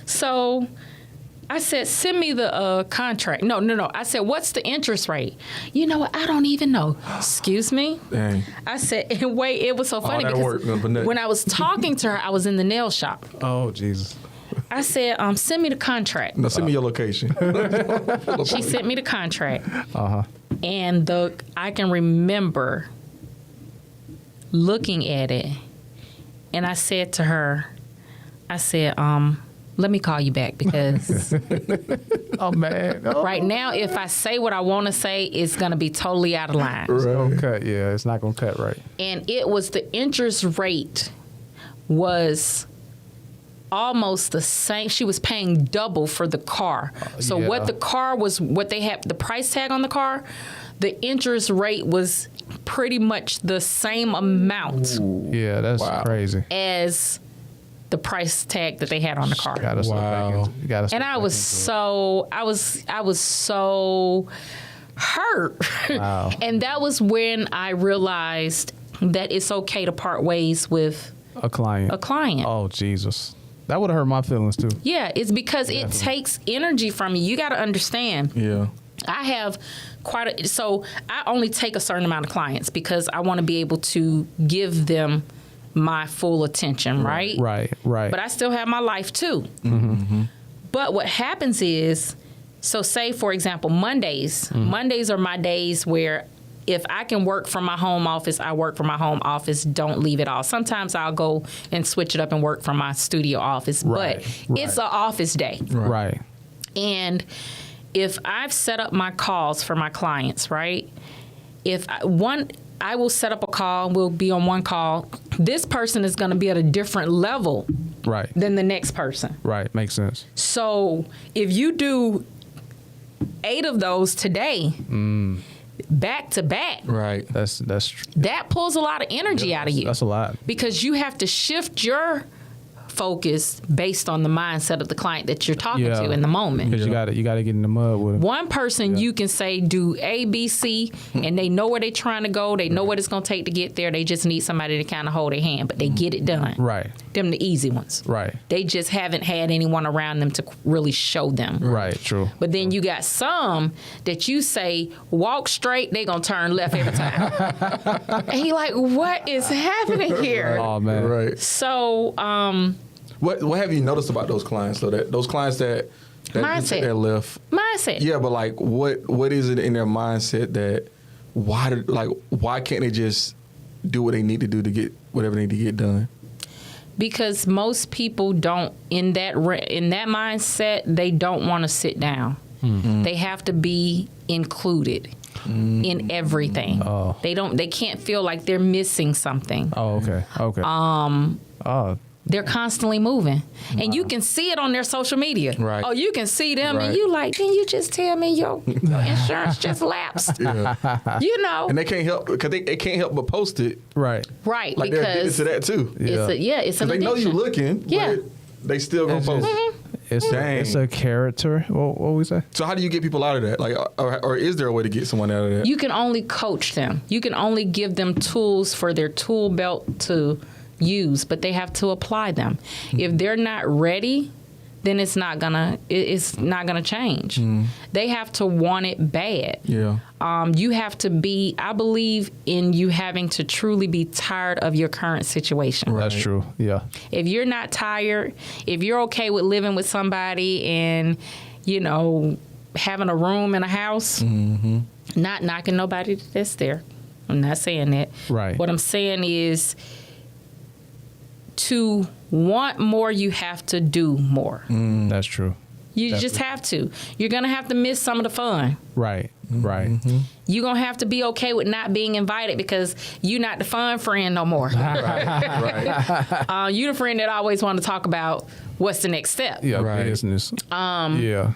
So I said, "Send me the contract." No. I said, "What's the interest rate?" "You know what? I don't even know." "Excuse me?" Dang. I said, and wait, it was so funny that work, because but nothing. when I was talking to her, I was in the nail shop. Oh Jesus. I said, "Send me the contract." No, send me your location. She sent me the contract. Uh-huh. And I can remember looking at it, and I said to her, "Let me call you back because Oh man. Oh. right now, if I say what I want to say, it's going to be totally out of line." It's gonna cut. Yeah, it's not gonna cut right. And it was, the interest rate was almost the same. She was paying double for the car. So yeah. what the car was, what they had, the price tag on the car, the interest rate was pretty much the same amount Yeah, that's Wow. crazy. as the price tag that they had on the car. Gotta step back Wow. into- you gotta step And I back was into it. I was so hurt. Wow. And that was when I realized that it's okay to part ways with a client. a client. Oh Jesus. That would have hurt my feelings too. Yeah, it's because it takes energy from you. You got to understand. Yeah. I have so I only take a certain amount of clients because I want to be able to give them my full attention, right? Right. But I still have my life too. But what happens is, so say for example, Mondays. Mondays are my days where if I can work from my home office, I work from my home office. Don't leave it all. Sometimes I'll go and switch it up and work from my studio office. Right, But it's an office day. Right. And if I've set up my calls for my clients, right? I will set up a call, we'll be on one call. This person is going to be at a different level Right. than the next person. Right. Makes sense. So if you do 8 of those today, back to back, Right. That's that pulls a lot of energy out of you. That's a lot. Because you have to shift your focused based on the mindset of the client that you're talking to in the moment. Because you got to get in the mud with them. One person you can say do A, B, C, and they know where they're trying to go. They know what it's going to take to get there. They just need somebody to kind of hold their hand, but they get it done. Right. Them the easy ones. Right. They just haven't had anyone around them to really show them. Right. True. But then you got some that you say walk straight, they gonna turn left every time. And he like, what is happening here? Oh man. Right. So, What have you noticed about those clients? So that those clients that Mindset. that left. mindset. Yeah, but like, what is it in their mindset that why can't they just do what they need to do to get whatever they need to get done? Because most people don't in that mindset, they don't want to sit down. They have to be included in everything. Oh. They can't feel like they're missing something. Oh, okay. Okay. They're constantly moving. And you can see it on their social media. Right. Oh, you can see them Right. and you like, can you just tell me your insurance just lapsed? Yeah. You know. And they can't help because they can't help but post it. right. Right, Like they're addicted because to that too. it's an They know addiction. you looking. Yeah. But they still gonna It's post. just- Dang. It's a character. What we say? So how do you get people out of that? Like, or is there a way to get someone out of that? You can only coach them. You can only give them tools for their tool belt to use, but they have to apply them. If they're not ready, then it's not gonna change. They have to want it bad. Yeah. You have to be, I believe in you having to truly be tired of your current situation. That's true. Yeah. If you're not tired, if you're okay with living with somebody and, having a room in a house, not knocking nobody that's there. I'm not saying that. Right. What I'm saying is to want more, you have to do more. That's true. You just have to. You're going to have to miss some of the fun. Right. Right. You're going to have to be okay with not being invited because you're not the fun friend no more. Right. You're the friend that always want to talk about what's the next step. Yeah. Right. Business. Yeah.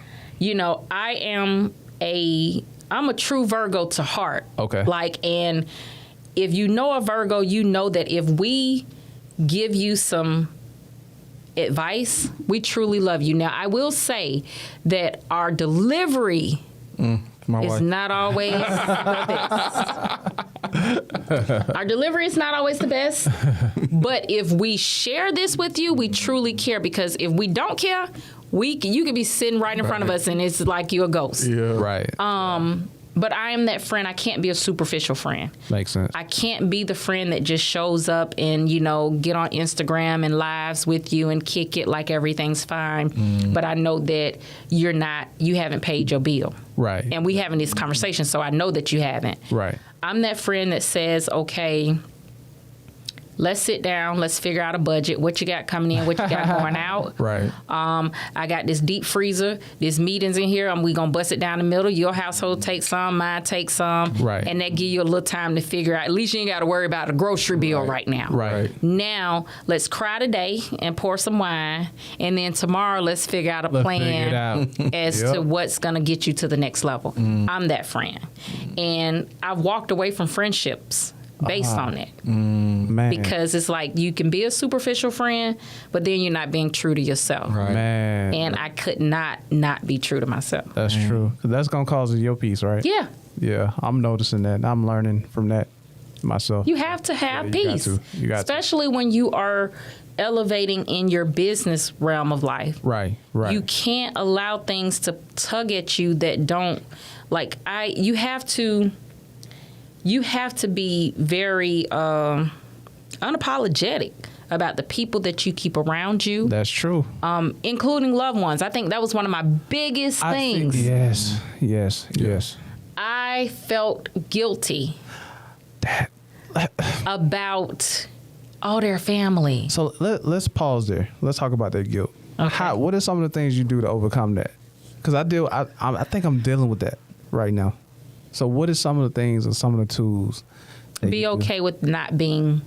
I'm a true Virgo to heart. Okay. And if you know a Virgo, you know that if we give you some advice, we truly love you. Now, I will say that our delivery My is wife. not always the best. Our delivery is not always the best. But if we share this with you, we truly care, because if we don't care, you could be sitting right in front of us and it's like you're a ghost. Yeah. Right. But I am that friend. I can't be a superficial friend. Makes sense. I can't be the friend that just shows up and, get on Instagram and lives with you and kick it like everything's fine. But I know that you haven't paid your bill. Right. And we having this conversation, so I know that you haven't. Right. I'm that friend that says, okay, let's sit down, let's figure out a budget, what you got coming in, what you got going out. Right. I got this deep freezer, there's meetings in here, we gonna bust it down the middle. Your household takes some, mine takes some. Right. And that give you a little time to figure out, at least you ain't gotta worry about a grocery bill right now. Right. Now, let's cry today and pour some wine, and then tomorrow let's figure out a Let's figure it plan out. as Yep. to what's gonna get you to the next level. I'm that friend. And I've walked away from friendships based on it. Man. Because it's like you can be a superficial friend, but then you're not being true to yourself. Right. Man. And I could not be true to myself. That's true. 'Cause that's gonna cause your peace, right? Yeah. Yeah. I'm noticing that. I'm learning from that myself. You have to have Yeah, you got peace. to. You got to. Especially when you are elevating in your business realm of life. Right. Right. You can't allow things to tug at you that don't you have to be very unapologetic about the people that you keep around you. That's true. Including loved ones. I think that was one of my biggest things. Yes. I felt guilty about their family. So let's pause there. Let's talk about that guilt. Okay. What are some of the things you do to overcome that? Because I think I'm dealing with that right now. So what is some of the things or some of the tools? that Be you do? okay with not being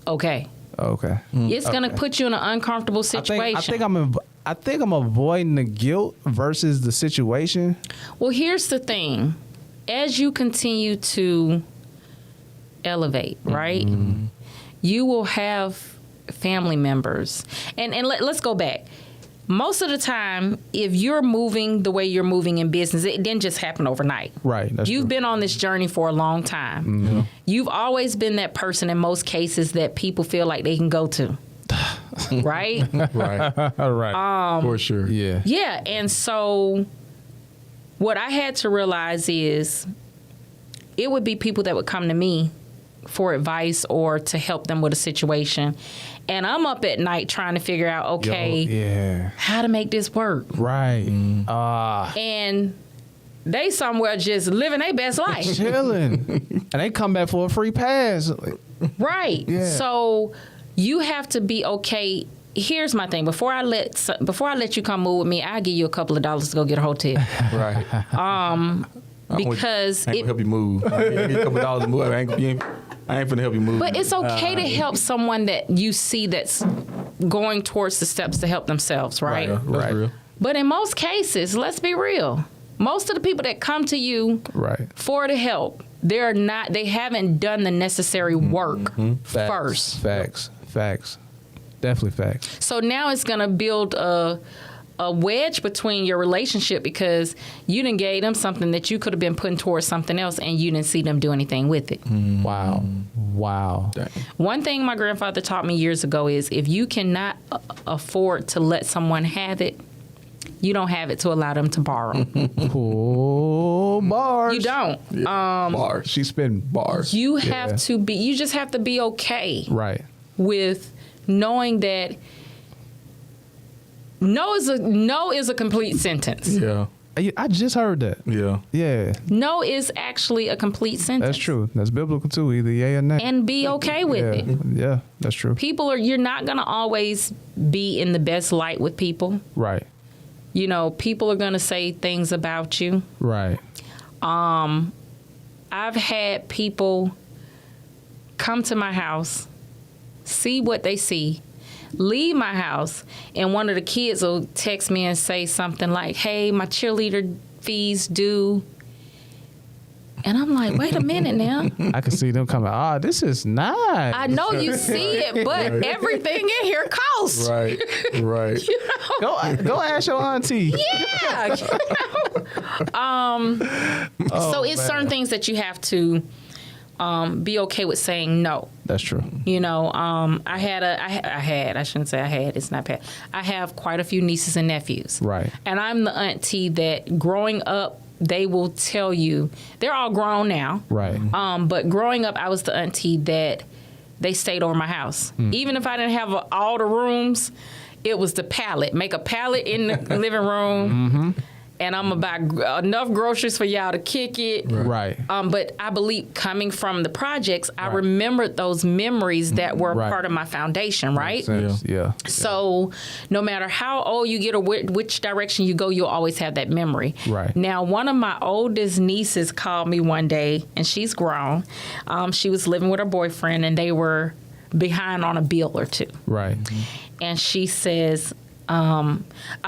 okay. Okay. It's going to put you in an uncomfortable situation. I think I'm avoiding the guilt versus the situation. Well, here's the thing. As you continue to elevate, right, you will have family members. And let's go back. Most of the time, if you're moving the way you're moving in business, it didn't just happen overnight. Right. That's You've true. been on this journey for a long time. Mm-hmm. You've always been that person in most cases that people feel like they can go to. Right? Right. All right. For sure. Yeah. Yeah. And so what I had to realize is it would be people that would come to me for advice or to help them with a situation. And I'm up at night trying to figure out, okay, Yeah. how to make this work. Right. And they somewhere just living their best life. Chilling. And they come back for a free pass. Right. Yeah. So you have to be okay. Here's my thing. Before I let you come move with me, I'll give you a couple of dollars to go get a hotel. Right. Because I ain't gonna help you move. I ain't a couple dollars to move. I ain't finna help you move. But it's okay to help someone that you see that's going towards the steps to help themselves, right? That's Right. real. But in most cases, let's be real. Most of the people that come to you Right. for the help, they haven't done the necessary work first. Facts. Definitely facts. So now it's going to build a wedge between your relationship because you done gave them something that you could have been putting towards something else and you didn't see them do anything with it. Wow. Dang. One thing my grandfather taught me years ago is if you cannot afford to let someone have it, you don't have it to allow them to borrow. Oh, bars. You don't. Bars. She spitting bars. You have to be. You just have to be okay Right. with knowing that no is a complete sentence. Yeah. I just heard that. Yeah. Yeah. No is actually a complete sentence. That's true. That's biblical too. Either yay or nay. And be okay with yeah. it. Yeah. That's true. You're not gonna always be in the best light with people. Right. You know, people are gonna say things about you. Right. I've had people come to my house, see what they see, leave my house, and one of the kids will text me and say something like, "Hey, my cheerleader fees due." And I'm like, wait a minute now. I can see them coming. This is nice. I know you see it, but everything in here costs. Right. Right. You know? Go ask your auntie. Yeah. So it's certain things that you have to be okay with saying no. That's true. You know, I shouldn't say I had, it's not bad. I have quite a few nieces and nephews. Right. And I'm the auntie that growing up, they will tell you, they're all grown now. Right. But growing up, I was the auntie that they stayed over my house. Even if I didn't have all the rooms, it was the pallet. Make a pallet in the living room. And I'm going to buy enough groceries for y'all to kick it. Right. But I believe coming from the projects, I remembered those memories that were Right. part of my foundation, right? Yeah. So no matter how old you get or which direction you go, you'll always have that memory. Right. Now, one of my oldest nieces called me one day, and she's grown. She was living with her boyfriend, and they were behind on a bill or two. Right. And she says, I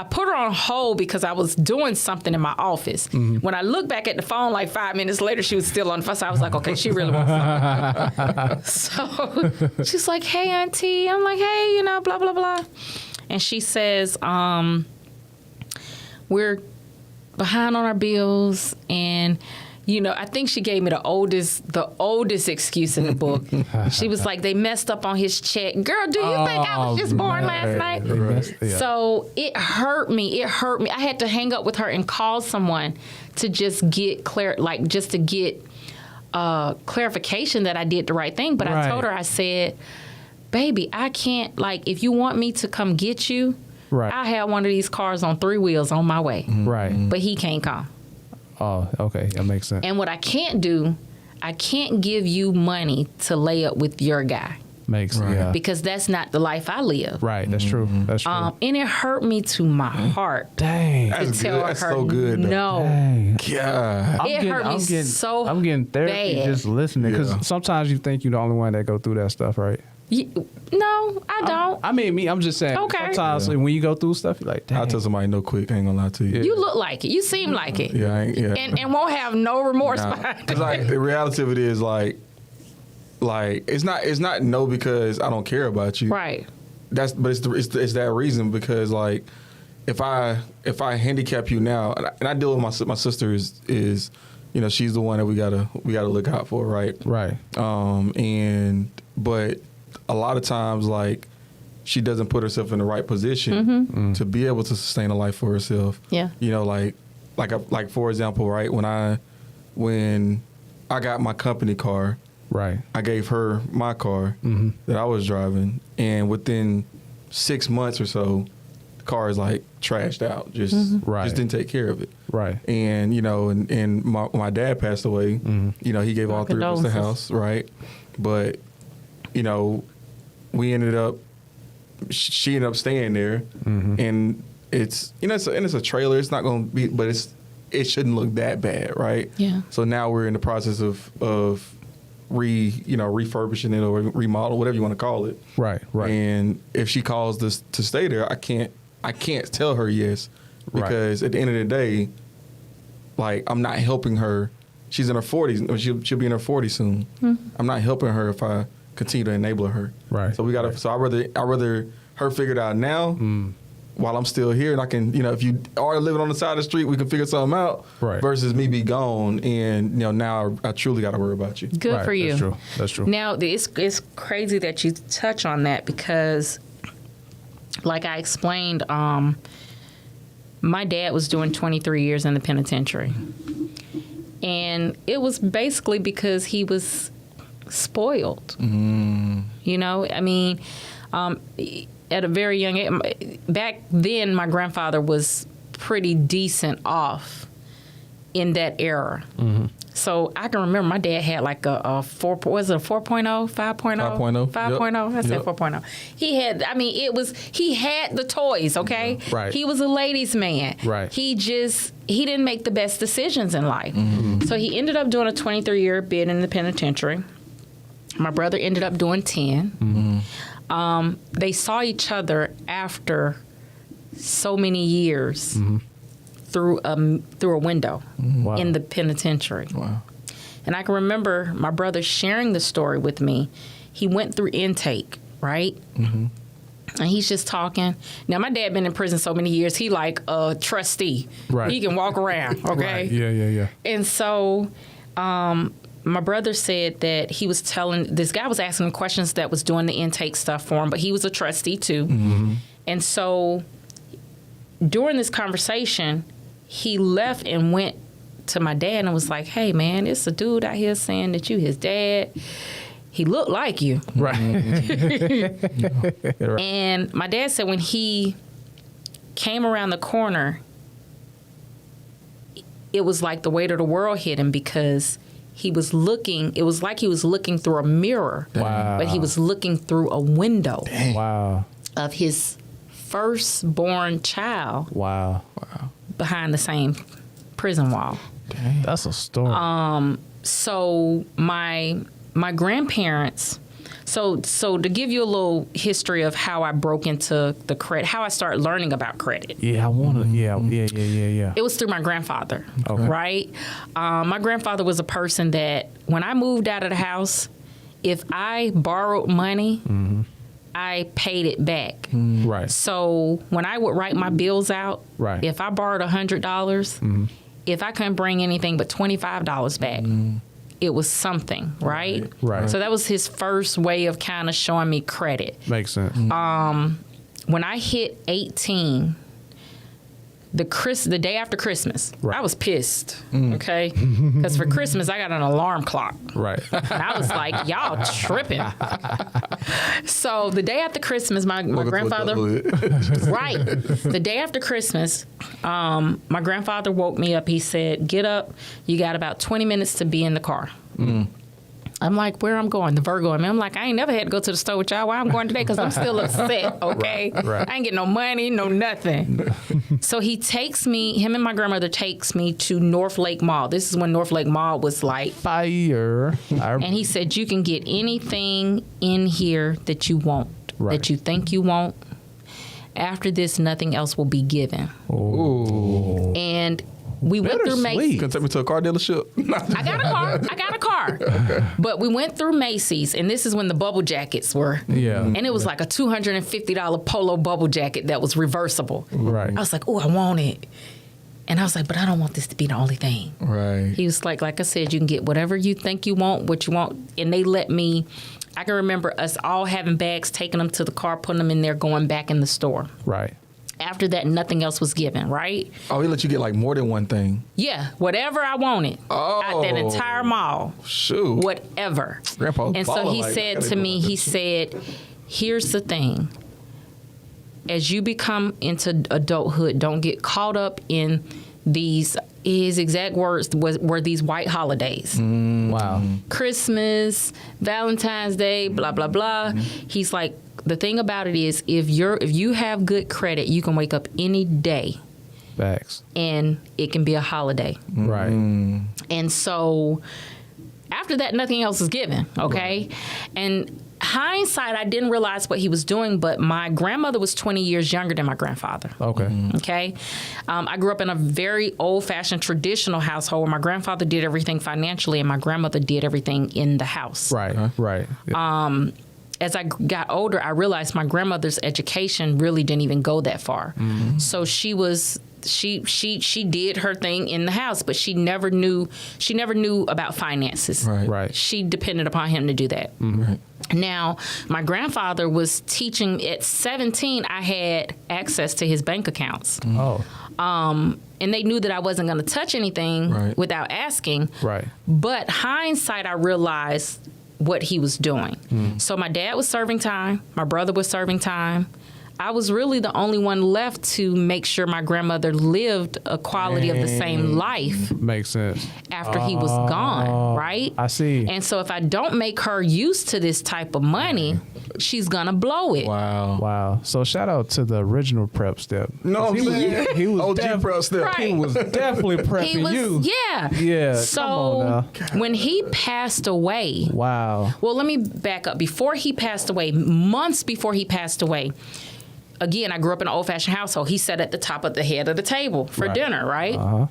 put her on hold because I was doing something in my office. When I looked back at the phone like 5 minutes later, she was still on the phone. So I was like, okay, she really wants something. So she's like, hey, auntie. I'm like, hey, you know, blah, blah, blah. And she says, we're behind on our bills, and you know, I think she gave me the oldest excuse in the book. She was like, they messed up on his check. Girl, do you think I was just born last night? Yeah. So it hurt me. I had to hang up with her and call someone to just get clarification that I did the right thing. But I told her, I said, baby, I can't, if you want me to come get you, Right. I have one of these cars on 3 wheels on my way. Right. But he can't come. Oh, okay. That makes sense. And what I can't do, I can't give you money to lay up with your guy. Yeah. Because that's not the life I live. Right. That's true. That's true. And it hurt me to my heart. Dang. To That's tell good. That's her so good, though. no. Dang. God. It hurt me so I'm getting therapy bad. just listening because Yeah. sometimes you think you're the only one that go through that stuff, right? No, I don't. I mean, I'm just saying. Okay. Sometimes when you go through stuff, you're like, dang. I'll tell somebody no quick. I ain't gonna lie to you. You look like it. You seem like it. Yeah. And won't have no remorse behind it. Because the reality of it is like it's not no because I don't care about you. Right. But it's that reason because like if I handicap you now and I deal with my sister is you know she's the one that we gotta look out for, right? Right. But a lot of times like she doesn't put herself in the right position to be able to sustain a life for herself. Yeah. You know, like for example, right, when I got my company car, Right. I gave her my car that I was driving, and within 6 months or so, the car is like trashed out. Just didn't take care of it. Right. And you know, and my dad passed away. You know, he gave all three of us the house, right? But you know, we ended up. She ended up staying there, and it's it's a trailer. It's not going to be, but it shouldn't look that bad, right? Yeah. So now we're in the process of refurbishing it or remodel, whatever you want to call it. Right. Right. And if she calls this to stay there, I can't tell her yes because at the end of the day, like I'm not helping her. She's in her 40s. She'll be in her 40s soon. I'm not helping her if I continue to enable her. Right. So we got to. Right. So I rather her figure it out now while I'm still here, and I can. You know, if you are living on the side of the street, we can figure something out. Right. Versus me be gone, and now I truly got to worry about you. Good Right, for you. That's true. That's true. Now, it's crazy that you touch on that because, like I explained, my dad was doing 23 years in the penitentiary. And it was basically because he was spoiled. You know, I mean, at a very young age, back then, my grandfather was pretty decent off in that era. So I can remember my dad had like a 4.0, 5.0? 5.0. 5.0. I said Yep. 4.0. He had, I mean, he had the toys, okay? Right. He was a ladies' man. Right. He didn't make the best decisions in life. So he ended up doing a 23-year bid in the penitentiary. My brother ended up doing 10. They saw each other after so many years through a window Wow. in the penitentiary. Wow. And I can remember my brother sharing the story with me. He went through intake, right? And he's just talking. Now, my dad been in prison so many years, he like a trustee. Right. He can walk around, okay? Right. Yeah. And so my brother said that he was this guy was asking him questions that was doing the intake stuff for him, but he was a trustee too. And so during this conversation, he left and went to my dad and was like, hey, man, it's a dude out here saying that you his dad. He looked like you. Right. And my dad said when he came around the corner, it was like the weight of the world hit him because he was looking, it was like he was looking through a mirror, Wow. but he was looking through a window Wow. of his firstborn child Wow. behind the same prison wall. That's a story. So my grandparents, so to give you a little history of how I broke into the credit, how I started learning about credit. Yeah, I want to. Yeah. It was through my grandfather, Okay. right? My grandfather was a person that when I moved out of the house, if I borrowed money, I paid it back. Right. So when I would write my bills out, Right. if I borrowed $100, if I couldn't bring anything but $25 back, it was something, right? Right. So that was his first way of kind of showing me credit. Makes sense. When I hit 18, the day after Christmas, Right. I was pissed, okay? Because for Christmas, I got an alarm clock. Right. And I was like, y'all tripping. So the day after Christmas, my grandfather, right, the day after Christmas, my grandfather woke me up. He said, get up. You got about 20 minutes to be in the car. I'm like, where I'm going? The Virgo in me. I'm like, I ain't never had to go to the store with y'all. Why I'm going today? Because I'm still upset, okay? Right. I ain't getting no money, no nothing. So him and my grandmother takes me to North Lake Mall. This is when North Lake Mall was like Fire. and he said, you can get anything in here that you want, Right. that you think you want. After this, nothing else will be given. Ooh. And we went through Bittersweet. Gonna take me to a car dealership? I got a car. car. But we went through Macy's, and this is when the bubble jackets were. Yeah. And it was like a $250 polo bubble jacket that was reversible. Right. I was like, oh, I want it. And I was like, but I don't want this to be the only thing. Right. He was like I said, you can get whatever you think you want, what you want. And they let me, I can remember us all having bags, taking them to the car, putting them in there, going back in the store. Right. After that, nothing else was given, right? Oh, he let you get like more than one thing. Yeah, whatever I wanted. Out that entire mall. Shoot. Whatever. Grandpa was And so balling he like, said "Gotta to go me, with he this." said, here's the thing. As you become into adulthood, don't get caught up in these, his exact words were these white holidays. Wow. Christmas, Valentine's Day, blah, blah, blah. He's like, the thing about it is if you have good credit, you can wake up any day Facts. and it can be a holiday. Right. And so after that, nothing else is given, okay? And hindsight, I didn't realize what he was doing, but my grandmother was 20 years younger than my grandfather. Okay. Okay. I grew up in a very old-fashioned traditional household where my grandfather did everything financially and my grandmother did everything in the house. Right. Right. Yeah. As I got older, I realized my grandmother's education really didn't even go that far. So she did her thing in the house, but she never knew about finances. Right. Right. She depended upon him to do that. Right. Now, my grandfather was teaching at 17. I had access to his bank accounts. Oh. And they knew that I wasn't going to touch anything Right. without asking. Right. But hindsight, I realized what he was doing. So my dad was serving time. My brother was serving time. I was really the only one left to make sure my grandmother lived a quality of the same life Makes sense. after he was gone, right? I see. And so if I don't make her used to this type of money, she's going to blow it. Wow. Wow. So shout out to the original prep step. No, I'm saying He was OG prep step. Right. He was definitely prepping He was, you. yeah. Yeah. So come on now. when he passed away, Wow. well, let me back up. Before he passed away, months before he passed away, again, I grew up in an old-fashioned household. He sat at the top of the head of the table for dinner, right? Uh-huh.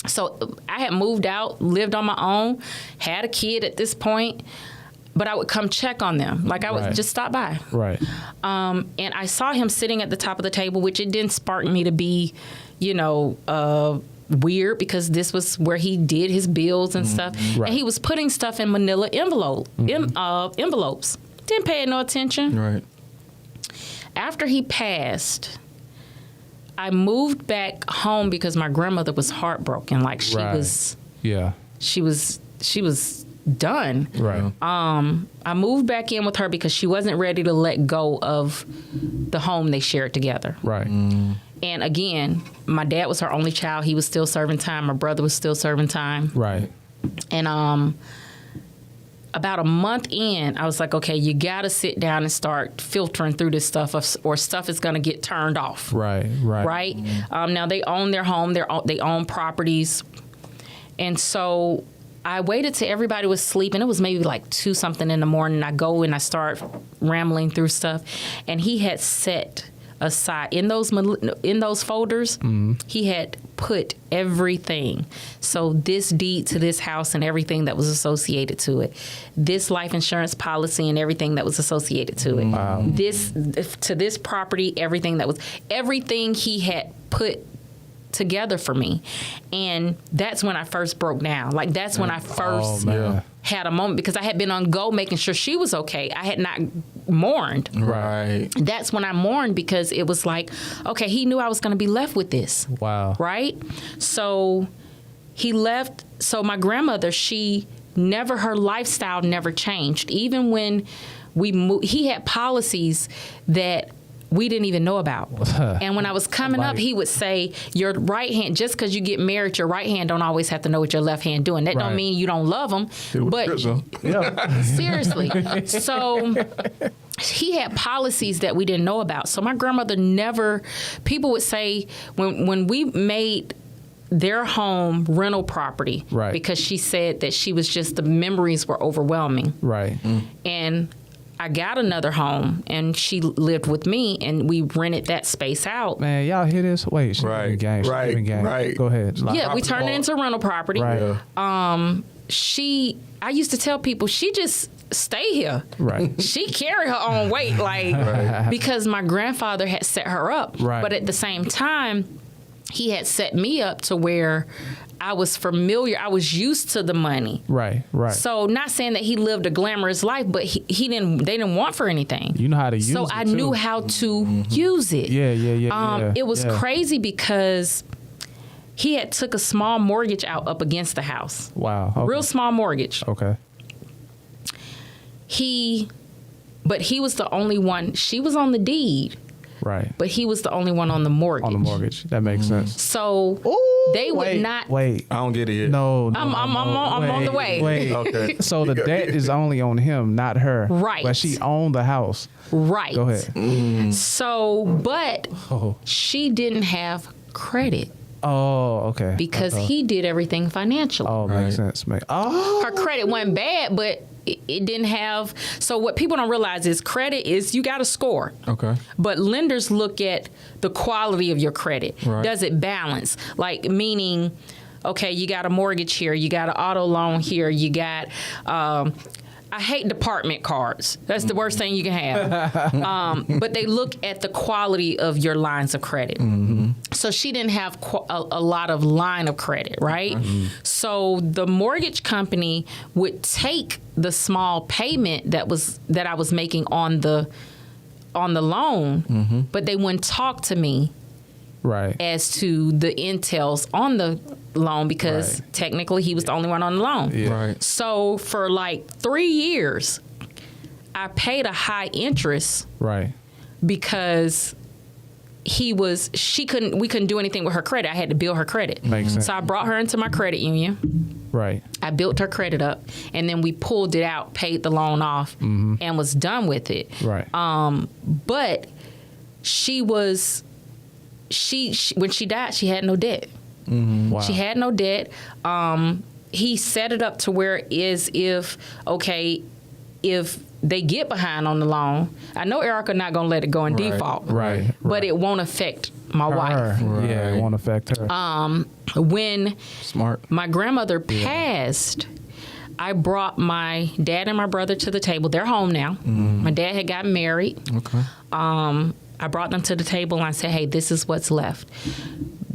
So I had moved out, lived on my own, had a kid at this point, but I would come check on them. Like I would Right. just stop by. Right. And I saw him sitting at the top of the table, which it didn't spark me to be, weird because this was where he did his bills and stuff. Right. And he was putting stuff in manila envelopes. Didn't pay no attention. Right. After he passed, I moved back home because my grandmother was heartbroken. Like she Right. was Yeah. done. Right. I moved back in with her because she wasn't ready to let go of the home they shared together. Right. And again, my dad was her only child. He was still serving time. My brother was still serving time. Right. And about a month in, I was like, okay, you got to sit down and start filtering through this stuff or stuff is going to get turned off. Right. Right. Right? Now, they own their home. They own properties. And so I waited till everybody was sleeping. It was maybe like 2-something in the morning. I go and I start rambling through stuff. And he had set aside in those folders, he had put everything. So this deed to this house and everything that was associated to it, this life insurance policy and everything that was associated to it, this to this property, everything he had put together for me. And that's when I first broke down. Like that's when I first had a moment because I had been on go making sure she was okay. I had not mourned. Right. That's when I mourned because it was like, okay, he knew I was going to be left with this. Wow. Right? So he left. So my grandmother, her lifestyle never changed. Even when we moved, he had policies that we didn't even know about. And when I was coming up, he would say, your right hand, just because you get married, your right hand don't always have to know what your left hand doing. That Right. don't mean you don't love them. But Yeah. seriously. So he had policies that we didn't know about. So my grandmother people would say when we made their home rental property, Right. because she said that the memories were overwhelming. Right. And I got another home and she lived with me and we rented that space out. Man, y'all hear this? Wait. Right. Gang. Right. Gang. Right. Go ahead. Yeah, we turned it into rental property. Right. I used to tell people, she just stay here. Right. She carry her own weight, like, because my grandfather had set her up. Right. But at the same time, he had set me up to where I was familiar. I was used to the money. Right. So not saying that he lived a glamorous life, but he didn't. They didn't want for anything. You know how to use it. So I knew how to use it. Yeah. It was crazy because he had took a small mortgage out up against the house. Wow. Okay. Real small mortgage. Okay. But he was the only one. She was on the deed. Right. But he was the only one on the mortgage. On the mortgage. That makes sense. So they would not. Wait. I don't get it yet. No. I'm on the way. Wait. Okay. So the debt is only on him, not her. Right. But she owned the house. Right. Go ahead. So, but she didn't have credit Oh, okay. because he did everything financially. Oh, makes sense. Her credit wasn't bad, but it didn't have. So what people don't realize is credit is you got to score. Okay. But lenders look at the quality of your credit. Right. Does it balance? Like, meaning, okay, you got a mortgage here, you got an auto loan here, you got. I hate department cards. That's the worst thing you can have. But they look at the quality of your lines of credit. So she didn't have a lot of line of credit, right? So the mortgage company would take the small payment that I was making on the loan, but they wouldn't talk to me Right. as to the entails on the loan because technically he was the only one on the loan. Yeah. Right. So for like 3 years, I paid a high interest Right. because we couldn't do anything with her credit. I had to build her credit. Makes sense. So I brought her into my credit union. Right. I built her credit up, and then we pulled it out, paid the loan off, and was done with it. Right. But she was, when she died, she had no debt. Wow. She had no debt. He set it up to where if they get behind on the loan, I know Erica not gonna let it go in default. Right. But it won't affect my wife. Right. Yeah, it won't affect her. When Smart. my grandmother passed, I brought my dad and my brother to the table. They're home now. My dad had gotten married. Okay. I brought them to the table and I said, hey, this is what's left.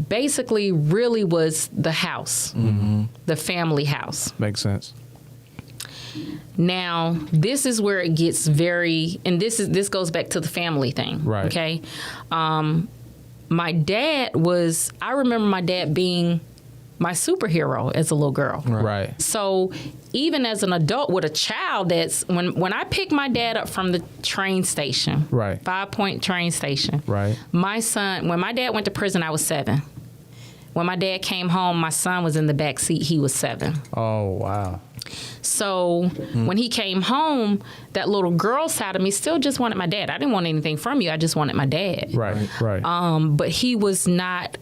Basically, really was the house, the family house. Makes sense. Now, this is where it gets very, and this goes back to the family thing. Right. Okay. I remember my dad being my superhero as a little girl. Right. So even as an adult with a child, when I picked my dad up from the train station, Right. 5 Point train station, Right. my son, when my dad went to prison, I was 7. When my dad came home, my son was in the back seat. He was 7. Oh, wow. So when he came home, that little girl side of me still just wanted my dad. I didn't want anything from you. I just wanted my dad. Right. Right. But he was not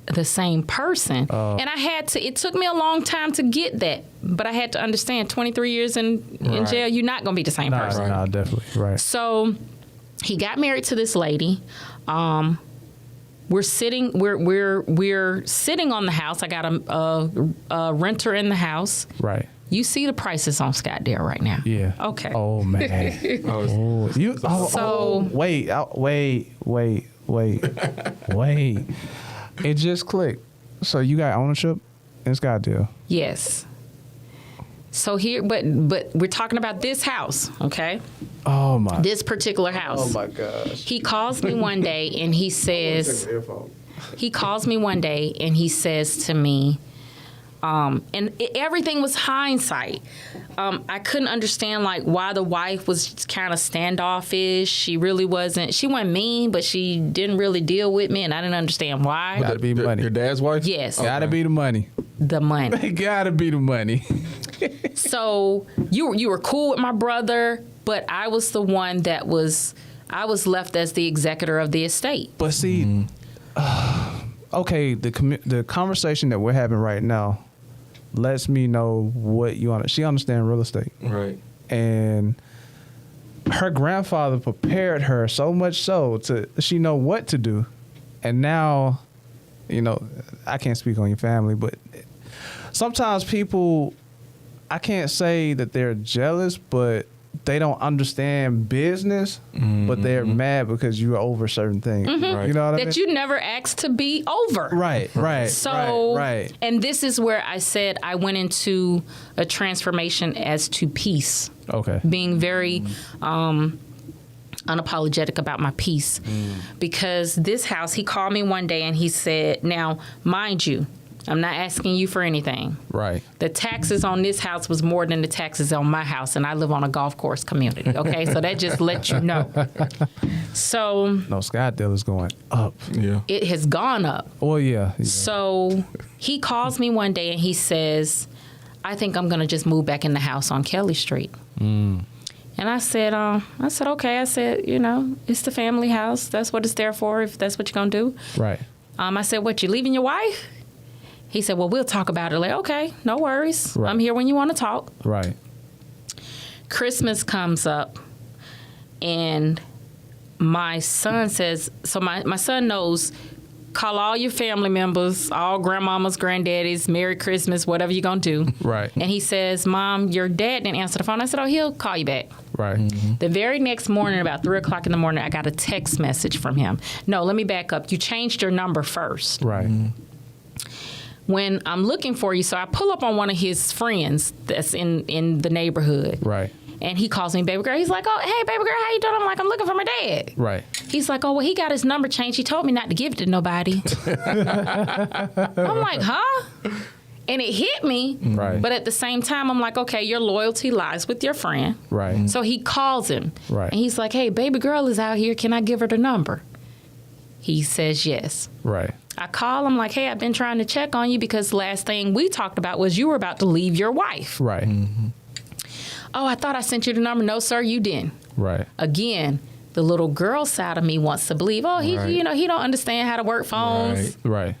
the same person. And it took me a long time to get that. But I had to understand 23 years in jail, you're not going to be the same person. No, definitely. Right. So he got married to this lady. We're sitting on the house. I got a renter in the house. Right. You see the prices on Scottsdale right now. Yeah. Okay. Oh man. Wait. It just clicked. So you got ownership in Scottsdale. Yes. So here, but we're talking about this house, okay? Oh my. This particular house. Oh my gosh. He calls me one day and he says, to me, everything was hindsight. I couldn't understand like why the wife was kind of standoffish. She wasn't mean, but she didn't really deal with me, and I didn't understand why. Gotta be money. Your dad's wife? Yes. Gotta be the money. The money. It gotta be the money. So you were cool with my brother, but I was the one I was left as the executor of the estate. But see, okay, the conversation that we're having right now lets me know what you want. She understands real estate. Right. And her grandfather prepared her so much so she know what to do. And now, I can't speak on your family, but sometimes people I can't say that they're jealous, but they don't understand business, but they're mad because you are over certain things. Right. You know what I mean? That you never asked to be over. Right. So, right. and this is where I said I went into a transformation as to peace. Okay. Being very unapologetic about my peace. Because this house, he called me one day and he said, now, mind you, I'm not asking you for anything. Right. The taxes on this house was more than the taxes on my house, and I live on a golf course community, okay? So that just lets you know. So No, Scottsdale is going up. Yeah. it has gone up. Well, yeah. So he calls me one day and he says, I think I'm going to just move back in the house on Kelly Street. And I said, okay. I said, it's the family house. That's what it's there for, if that's what you're going to do. Right. I said, what, you leaving your wife? He said, well, we'll talk about it. Like, okay, no worries. Right. I'm here when you want to talk. Right. Christmas comes up, and my son says, so my son knows, call all your family members, all grandmamas, granddaddies, Merry Christmas, whatever you're going to do. Right. And he says, Mom, your dad didn't answer the phone. I said, oh, he'll call you back. Right. The very next morning, about 3 o'clock in the morning, I got a text message from him. No, let me back up. You changed your number first. Right. When I'm looking for you, so I pull up on one of his friends that's in the neighborhood. Right. And he calls me baby girl. He's like, oh, hey, baby girl, how you doing? I'm like, I'm looking for my dad. Right. He's like, oh, well, he got his number changed. He told me not to give it to nobody. I'm like, huh? And it hit me. Right. But at the same time, I'm like, okay, your loyalty lies with your friend. Right. So he calls him. Right. And he's like, hey, baby girl is out here. Can I give her the number? He says yes. Right. I call him like, hey, I've been trying to check on you because the last thing we talked about was you were about to leave your wife. Right. Oh, I thought I sent you the number. No, sir, you didn't. Right. Again, the little girl side of me wants to believe, oh, he don't understand how to work phones. Right.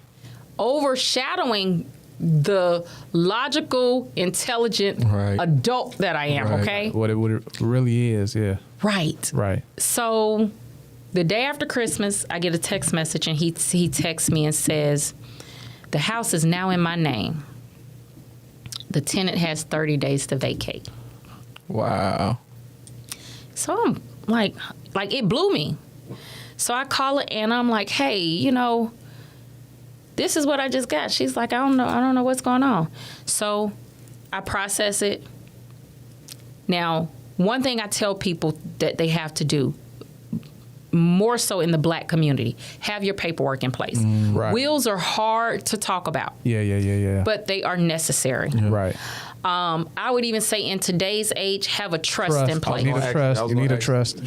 Overshadowing the logical, intelligent adult that I am, okay? What it really is, yeah. Right. Right. So the day after Christmas, I get a text message, and he texts me and says, the house is now in my name. The tenant has 30 days to vacate. Wow. So I'm like it blew me. So I call it, and I'm like, hey, this is what I just got. She's like, I don't know what's going on. So I process it. Now, one thing I tell people that they have to do, more so in the Black community, have your paperwork in place. Right. Wills are hard to talk about. Yeah. But they are necessary. Yeah. Right. I would even say in today's age, have a trust in place. You need a trust. You need a trust.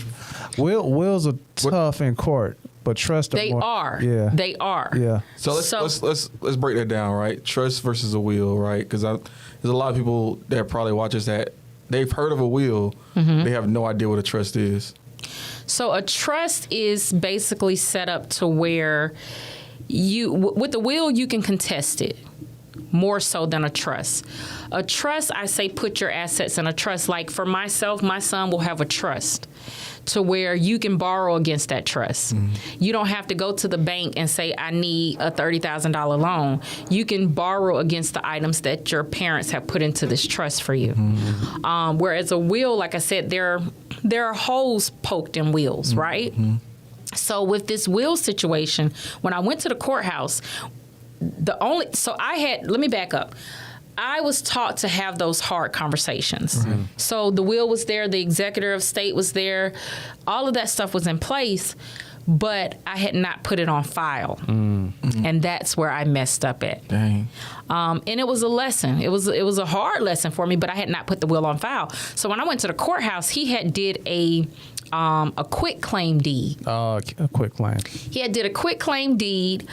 Wills are tough in court, but trust. They are. Yeah. They are. Yeah. So let's break that down, right? Trust versus a will, right? Because there's a lot of people that probably watch us that they've heard of a will, they have no idea what a trust is. So a trust is basically set up to where with the will, you can contest it more so than a trust. A trust, I say, put your assets in a trust. Like for myself, my son will have a trust to where you can borrow against that trust. You don't have to go to the bank and say, I need a $30,000 loan. You can borrow against the items that your parents have put into this trust for you. Whereas a will, like I said, there are holes poked in wills, right? So with this will situation, when I went to the courthouse, let me back up. I was taught to have those hard conversations. So the will was there, the executor of state was there, all of that stuff was in place, but I had not put it on file. And that's where I messed up at. Dang. And it was a lesson. It was a hard lesson for me, but I had not put the will on file. So when I went to the courthouse, he had did a quit claim deed. A quick claim. He had did a quit claim deed.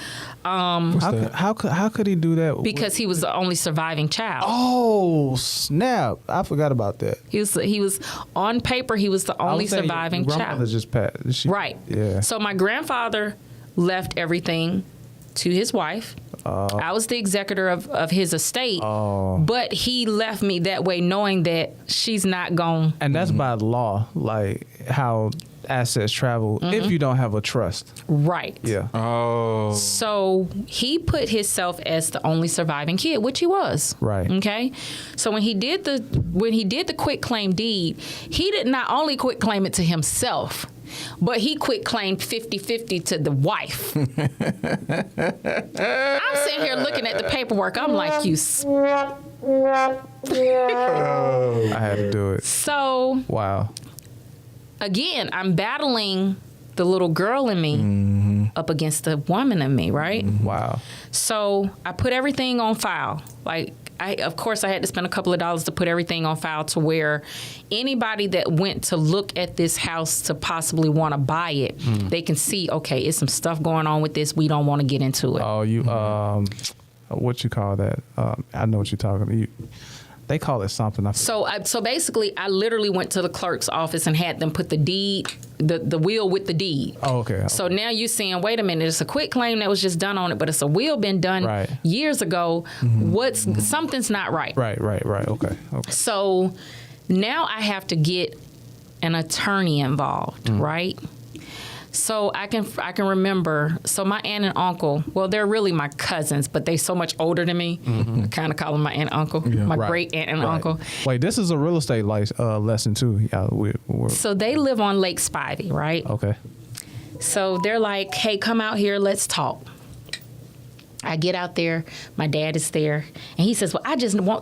How could he do that? Because he was the only surviving child. Oh snap! I forgot about that. He was on paper. He was the only surviving your grandmother child. just passed. Right. Yeah. So my grandfather left everything to his wife. I was the executor of his estate, but he left me that way, knowing that she's not gone. And that's by law, like how assets travel if you don't have a trust. Right. Yeah. Oh. So he put himself as the only surviving kid, which he was. Right. Okay. So when he did the quit claim deed, he did not only quit claim it to himself, but he quit claimed 50-50 to the wife. I'm sitting here looking at the paperwork. I'm like, I had to do it. So Wow. again, I'm battling the little girl in me up against the woman in me, right? Wow. So I put everything on file. Like, of course, I had to spend a couple of dollars to put everything on file to where anybody that went to look at this house to possibly want to buy it, they can see, okay, it's some stuff going on with this. We don't want to get into it. Oh, you what you call that? I know what you're talking about. They call it something. So basically, I literally went to the clerk's office and had them put the deed, the will with the deed. Oh, okay. So now you're saying, wait a minute, it's a quit claim that was just done on it, but it's a will been done years ago. Something's not right. Right. Okay. So now I have to get an attorney involved, right? So I can remember. So my aunt and uncle, well, they're really my cousins, but they so much older than me. I kind of call them my aunt and uncle, my great aunt and uncle. Wait, this is a real estate lesson too. Yeah, we're So they live on Lake Spivey, right? okay. So they're like, hey, come out here, let's talk. I get out there, my dad is there, and he says, well,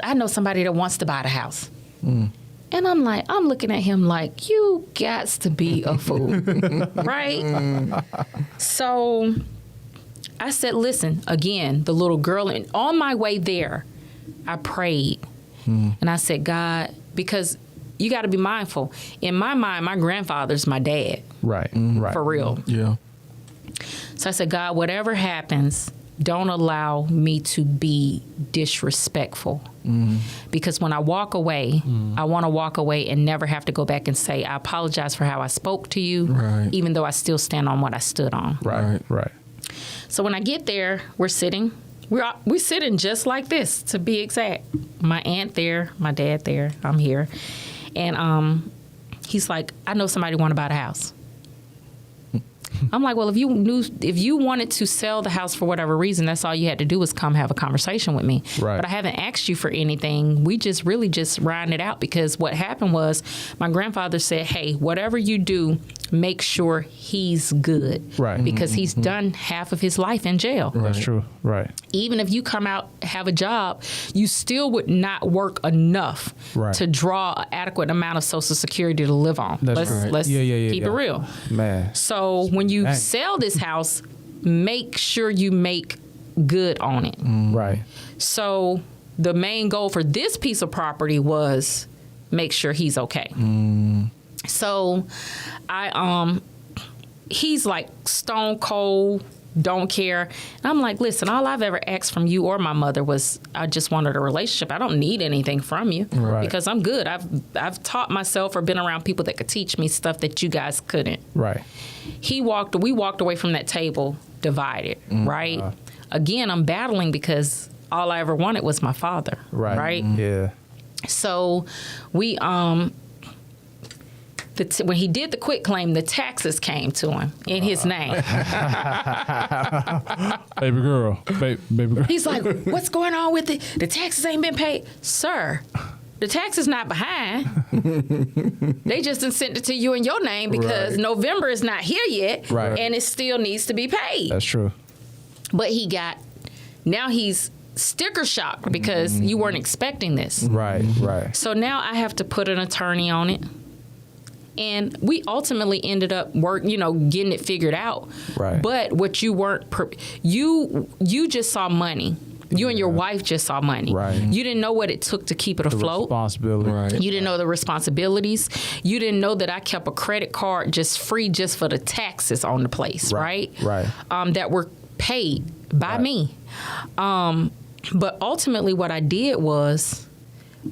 I know somebody that wants to buy the house. And I'm looking at him like, you gots to be a fool, right? So I said, listen, again, the little girl, and on my way there, I prayed. And I said, God, because you got to be mindful. In my mind, my grandfather's my dad. Right. For real. Yeah. So I said, God, whatever happens, don't allow me to be disrespectful. Because when I walk away, I want to walk away and never have to go back and say, I apologize for how I spoke to you, even though I still stand on what I stood on. Right. So when I get there, we're sitting just like this, to be exact. My aunt there, my dad there, I'm here. And he's like, I know somebody want to buy the house. I'm like, well, if you wanted to sell the house for whatever reason, that's all you had to do was come have a conversation with me. Right. But I haven't asked you for anything. We just really just riding it out, because what happened was my grandfather said, hey, whatever you do, make sure he's good. Right. Because he's done half of his life in jail. That's true. Right. Even if you come out, have a job, you still would not work enough to draw an adequate amount of Social Security to live on. Let's keep it real. Man. So when you sell this house, make sure you make good on it. Right. So the main goal for this piece of property was make sure he's okay. So he's like stone cold, don't care. And I'm like, listen, all I've ever asked from you or my mother was I just wanted a relationship. I don't need anything from you because I'm good. I've taught myself or been around people that could teach me stuff that you guys couldn't. Right. We walked away from that table divided, right? Again, I'm battling because all I ever wanted was my father, right? Yeah. So we when he did the quit claim, the taxes came to him in his name. Baby girl. He's like, what's going on with it? The taxes ain't been paid. Sir, the tax is not behind. They just done sent it to you in your name because November is not here yet, and it still needs to be paid. That's true. But now he's sticker shock because you weren't expecting this. Right. So now I have to put an attorney on it. And we ultimately ended up getting it figured out. Right. But what you weren't, you just saw money. You and your wife just saw money. Right. You didn't know what it took to keep it afloat. Responsibility. Right. You didn't know the responsibilities. You didn't know that I kept a credit card just free just for the taxes on the place, right? That were paid by me. But ultimately what I did was,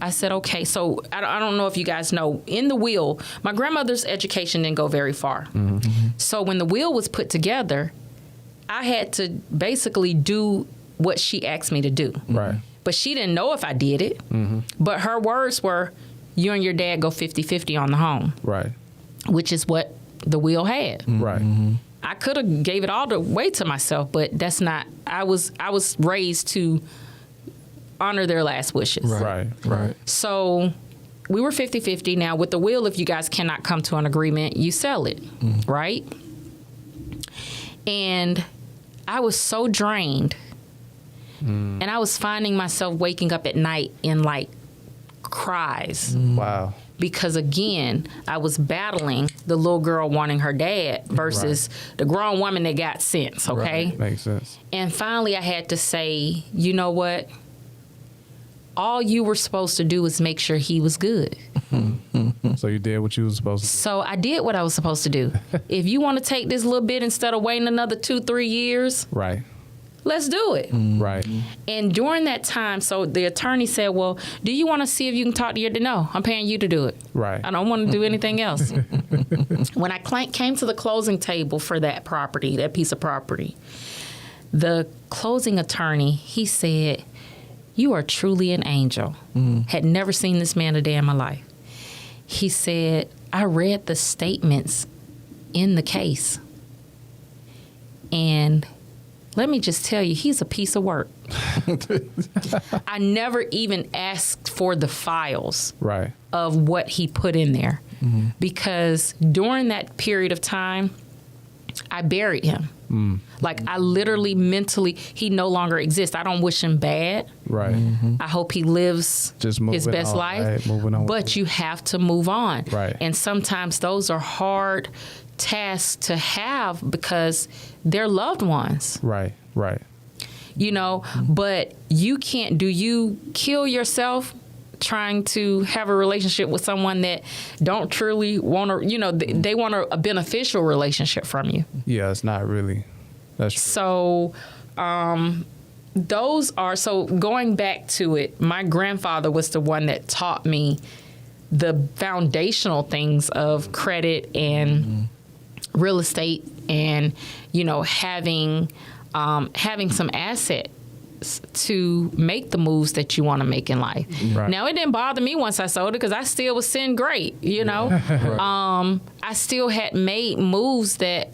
I said, okay, so I don't know if you guys know, in the will, my grandmother's education didn't go very far. So when the will was put together, I had to basically do what she asked me to do. Right. But she didn't know if I did it. But her words were, you and your dad go 50-50 on the home. Right. Which is what the will had. Right. I could have gave it all the way to myself, but that's not. I was raised to honor their last wishes. Right. So we were 50-50. Now with the will, if you guys cannot come to an agreement, you sell it, right? And I was so drained, and I was finding myself waking up at night in like cries. Wow. Because again, I was battling the little girl wanting her dad versus the grown woman that got sense, okay? Right. Makes sense. And finally I had to say, you know what? All you were supposed to do was make sure he was good. So you did what you was supposed to do. So I did what I was supposed to do. If you want to take this little bit instead of waiting another 2-3 years, Right. let's do it. Right. And during that time, so the attorney said, well, do you want to see if you can talk to your dad? No, I'm paying you to do it. Right. I don't want to do anything else. When I came to the closing table for that property, that piece of property, the closing attorney, he said, you are truly an angel. Had never seen this man a day in my life. He said, I read the statements in the case. And let me just tell you, he's a piece of work. I never even asked for the files Right. of what he put in there because during that period of time, I buried him. Like I literally mentally, he no longer exists. I don't wish him bad. Right. I hope he lives Just his moving best on, life. right, moving on. But you have to move on. Right. And sometimes those are hard tasks to have because they're loved ones. Right. Right. You know, but you can't. Do you kill yourself trying to have a relationship with someone that don't truly want to, you know, they want a beneficial relationship from you? Yeah, it's not really. That's true. So those are, so going back to it, my grandfather was the one that taught me the foundational things of credit and real estate and, you know, having some assets to make the moves that you want to make in life. Right. Now, it didn't bother me once I sold it because I still was sitting great, you know. I still had made moves that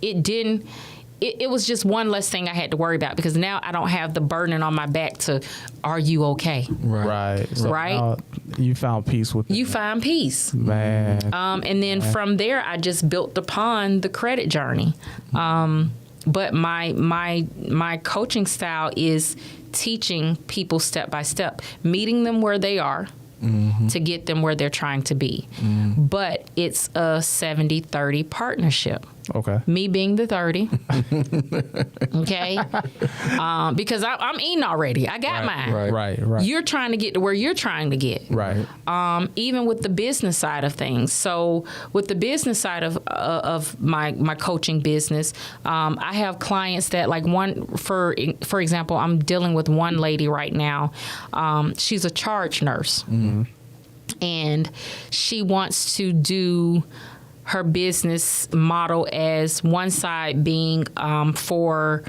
it was just one less thing I had to worry about because now I don't have the burden on my back to, are you okay? Right. So Right. now you found peace with You find peace. man. And then from there, I just built upon the credit journey. But my coaching style is teaching people step by step, meeting them where they are to get them where they're trying to be. But it's a 70-30 partnership. Okay. Me being the 30. Okay. Because I'm eating already. I got mine. Right. You're trying to get to where you're trying to get. Right. Even with the business side of things. So with the business side of my coaching business, I have clients that like for example, I'm dealing with one lady right now. She's a charge nurse. And she wants to do her business model as one side being for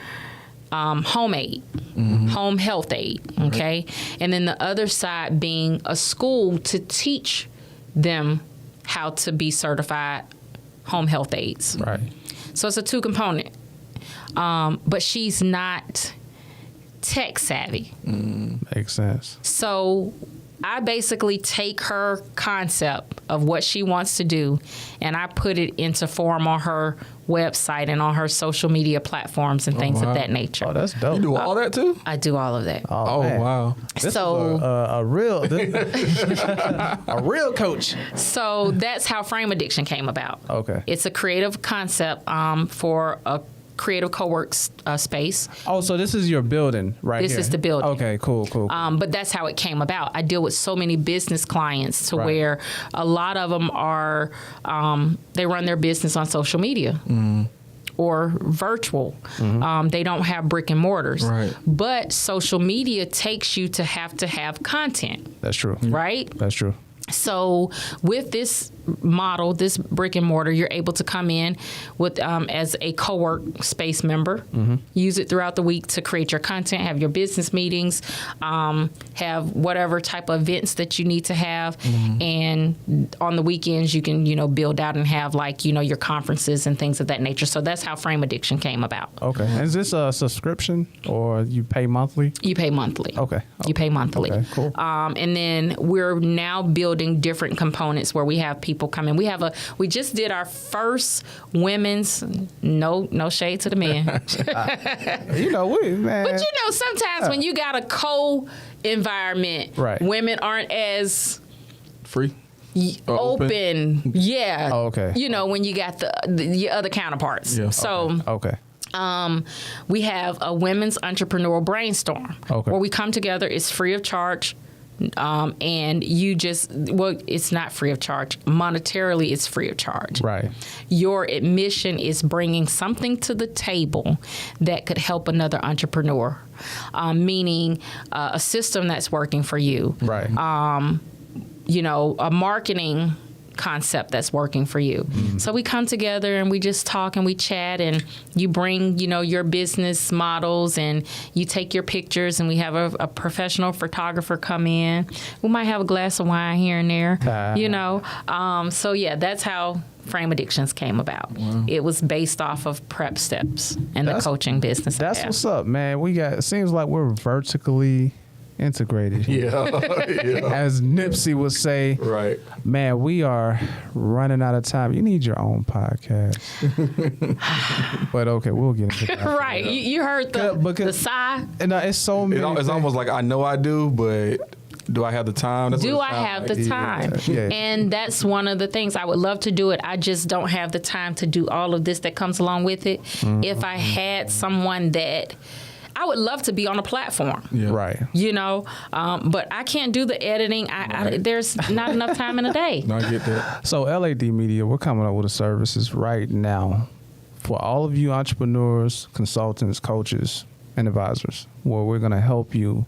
home aid, home health aid, okay? And then the other side being a school to teach them how to be certified home health aides. Right. So it's a 2-component. But she's not tech savvy. Makes sense. So I basically take her concept of what she wants to do and I put it into form on her website and on her social media platforms and things of that nature. Oh, that's dope. You do all that too? I do all of that. Oh, man. wow. This So- is a real a real coach. So that's how Frame Addiction came about. Okay. It's a creative concept for a creative co-work space. Oh, so this is your building right This here. is the building. Okay, cool. But that's how it came about. I deal with so many business clients to Right. where a lot of them are, they run their business on social media or virtual. They don't have brick and mortars. Right. But social media takes you to have content, That's true. right? That's true. So with this model, this brick and mortar, you're able to come in with as a co-work space member, use it throughout the week to create your content, have your business meetings, have whatever type of events that you need to have. And on the weekends, you can, build out and have your conferences and things of that nature. So that's how Frame Addiction came about. Okay. And is this a subscription or you pay monthly? You pay monthly. Okay. You pay monthly. Okay, cool. And then we're now building different components where we have people come in. We just did our first women's, no shade to the men. Man. But sometimes when you got a co-environment, right, women aren't as free. Open. Yeah. Oh, okay. When you got your other counterparts. Yeah. So okay. We have a women's entrepreneurial brainstorm where we come together. It's free of charge. And it's not free of charge. Monetarily, it's free of charge. Right. Your admission is bringing something to the table that could help another entrepreneur, meaning a system that's working for you. Right. A marketing concept that's working for you. So we come together and we just talk and we chat, and you bring, your business models and you take your pictures, and we have a professional photographer come in. We might have a glass of wine here and there, So yeah, that's how Frame Addictions came about. Wow. It was based off of Prep Steps and the coaching business. That's what's up, man. It seems like we're vertically integrated. Yeah. As Nipsey would say, right. Man, we are running out of time. You need your own podcast. But okay, we'll get into that. Right. You heard the sigh? No, it's so many. It's almost like I know I do, but do I have the time? Do I have the time? Yeah. And that's one of the things. I would love to do it. I just don't have the time to do all of this that comes along with it. If I had someone that I would love to be on a platform. Yeah. Right. But I can't do the editing. There's not enough time in a day. No, I get that. So LAD Media, we're coming up with a services right now for all of you entrepreneurs, consultants, coaches, and advisors, where we're going to help you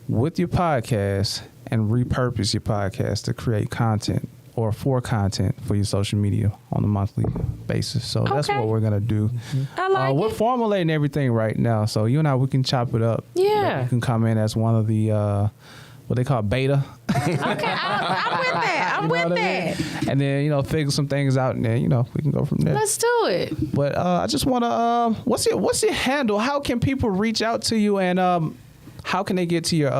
with your podcast and repurpose your podcast to create content or for content for your social media on a monthly basis. So that's what we're going to do. I like we're formulating everything right now. So you and I, we can chop it up. Yeah. You can come in as one of the, what they call beta. Okay, I'm with that. I'm with that. And then, figure some things out, and then, we can go from there. Let's do it. But I just want to, what's your handle? How can people reach out to you, and how can they get to your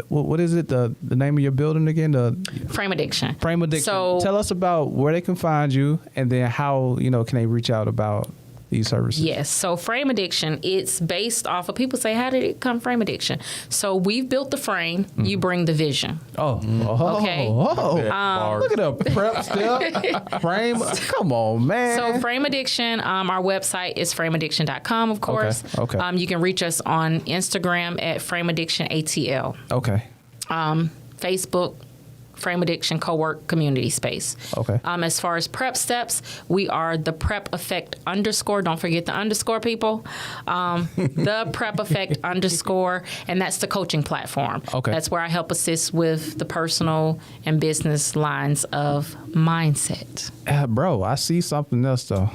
what is it, the name of your building again? The Frame Addiction. Frame Addiction. So tell us about where they can find you, and then how can they reach out about these services? Yes. So Frame Addiction, it's based off of, people say, how did it come Frame Addiction? So we've built the frame. You bring the vision. Okay. Look at the prep step. Frame. Come on, man. So Frame Addiction, our website is frameaddiction.com, of course. Okay. You can reach us on Instagram at Frame Addiction ATL. Okay. Facebook, Frame Addiction Co-work Community Space. Okay. As far as Prep Steps, we are the Prep Effect _ Don't forget the underscore, people. The Prep Effect _ and that's the coaching platform. Okay. That's where I help assist with the personal and business lines of mindset. Bro, I see something else though.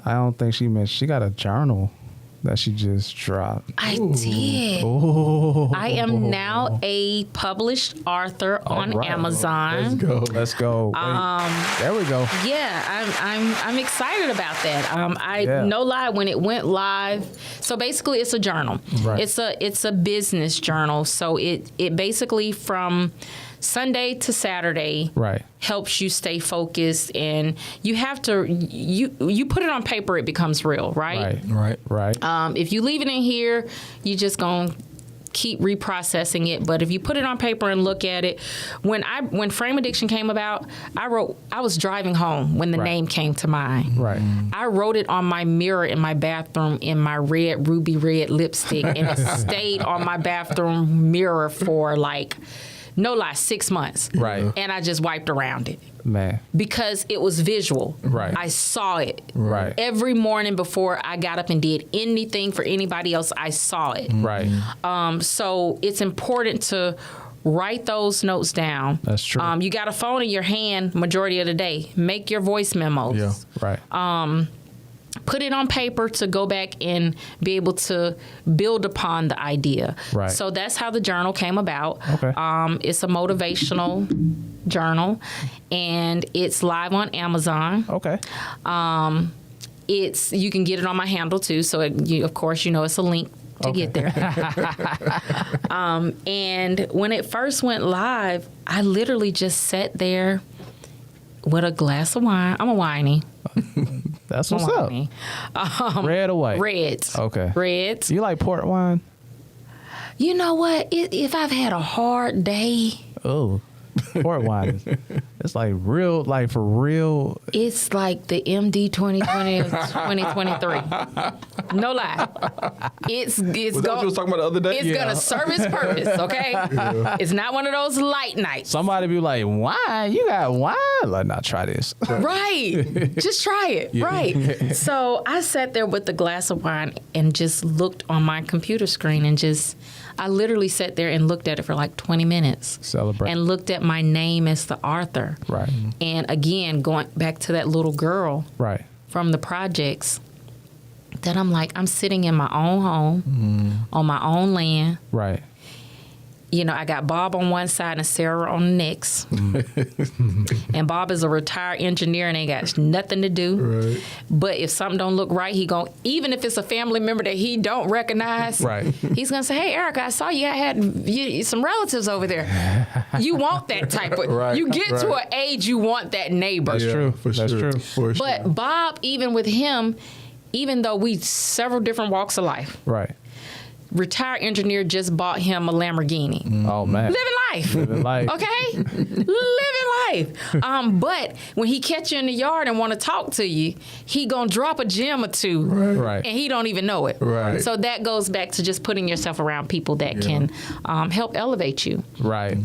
I don't think she mentioned. She got a journal that she just dropped. I did. Oh. I am now a published author on Amazon. Let's go. There we go. Yeah, I'm excited about that. No lie, when it went live, so basically it's a journal. Right. It's a business journal. So it basically from Sunday to Saturday helps you stay focused, and you have to you put it on paper, it becomes real, right? Right. If you leave it in here, you just gonna keep reprocessing it. But if you put it on paper and look at it, when Frame Addiction came about, I was driving home when the name came to mind. Right. I wrote it on my mirror in my bathroom in my ruby red lipstick, and it stayed on my bathroom mirror for no lie, 6 months. Right. And I just wiped around it. Man. Because it was visual. Right. I saw it. Right. Every morning before I got up and did anything for anybody else, I saw it. Right. So it's important to Write those notes down. That's true. You got a phone in your hand majority of the day. Make your voice memos. Yeah. Right. Put it on paper to go back and be able to build upon the idea. Right. So that's how the journal came about. Okay. It's a motivational journal, and it's live on Amazon. Okay. You can get it on my handle too. So of course, it's a link to get there. And when it first went live, I literally just sat there with a glass of wine. I'm a winey. That's I'm what's a up. winey. Red or white? Reds. Okay. Reds. You like port wine? You know what? If I've had a hard day, Oh, port wine. It's like real, like for real. it's like the MD 2020 of 2023. No lie. It's Was that what you was going. talking about the other day? It's gonna serve its purpose, okay? It's not one of those light nights. Somebody be like, wine? You got wine? Like, nah, try this. Right. Just try it. Right. So I sat there with the glass of wine and just looked on my computer screen and I literally sat there and looked at it for like 20 minutes. Celebrate. And looked at my name as the author. Right. And again, going back to that little girl Right. from the projects, that I'm like, I'm sitting in my own home, on my own land. Right. I got Bob on one side and Sarah on the next. And Bob is a retired engineer and ain't got nothing to do. Right. But if something don't look right, even if it's a family member that he don't recognize, Right. he's gonna say, "Hey, Erica, I saw you had some relatives over there." You want that type of. Right, You get to right. an age you want that neighbor. That's true. For That's sure. true. For sure. But Bob, even with him, even though we several different walks of life, Right. retired engineer just bought him a Lamborghini. Oh, man. Living life. Living life. Okay? Living life. But when he catch you in the yard and want to talk to you, he gonna drop a gem or two. Right. And he don't even know it. Right. So that goes back to just putting yourself around people that can help elevate you. Right.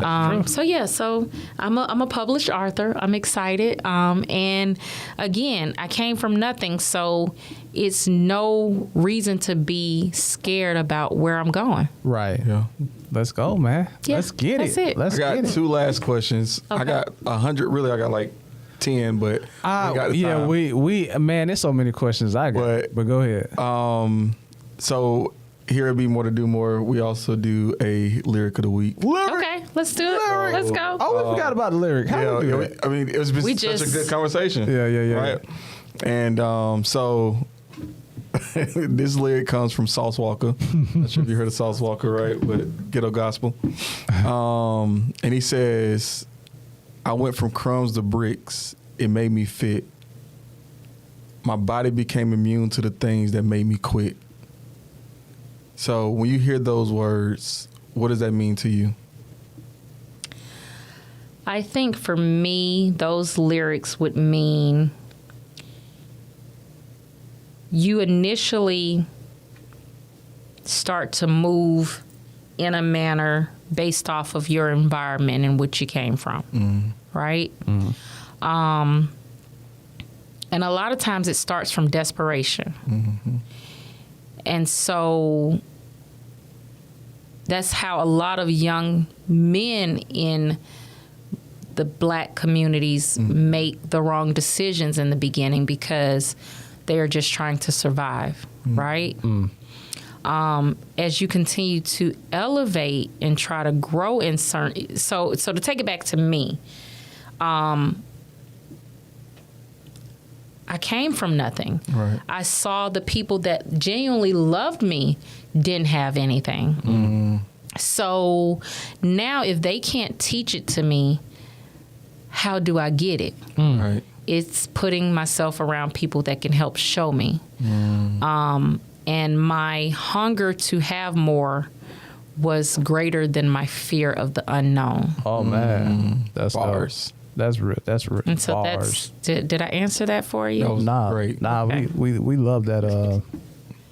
So I'm a published author. I'm excited. And again, I came from nothing, so it's no reason to be scared about where I'm going. Right. Yeah. Let's go, man. Yeah, Let's get that's it. it. Let's I got get it. 2 last questions. I Okay. got 100. Really, I got like 10, but we got the Yeah, time. we man, there's so many questions I got. But go ahead. So here at Be More to Do More, we also do a lyric of the week. Okay, let's do it. Let's go. Oh, we forgot about the lyric. How we do it? I mean, it's been We such a just- good conversation. Yeah. Right? And so this lyric comes from Sauce Walker. Not sure if you heard of Sauce Walker, right? But Ghetto Gospel. And he says, I went from crumbs to bricks. It made me fit. My body became immune to the things that made me quit. So when you hear those words, what does that mean to you? I think for me, those lyrics would mean you initially start to move in a manner based off of your environment in which you came from, right? And a lot of times it starts from desperation. And so that's how a lot of young men in the Black communities make the wrong decisions in the beginning because they are just trying to survive, right? As you continue to elevate and try to grow in certain, so to take it back to me, I came from nothing. Right. I saw the people that genuinely loved me didn't have anything. So now if they can't teach it to me, how do I get it? Right. It's putting myself around people that can help show me. And my hunger to have more was greater than my fear of the unknown. Oh man, that's Bars. dope. That's real. That's real. And so Bars. did I answer that for you? That was Nah, great. Nah, Okay. we love that.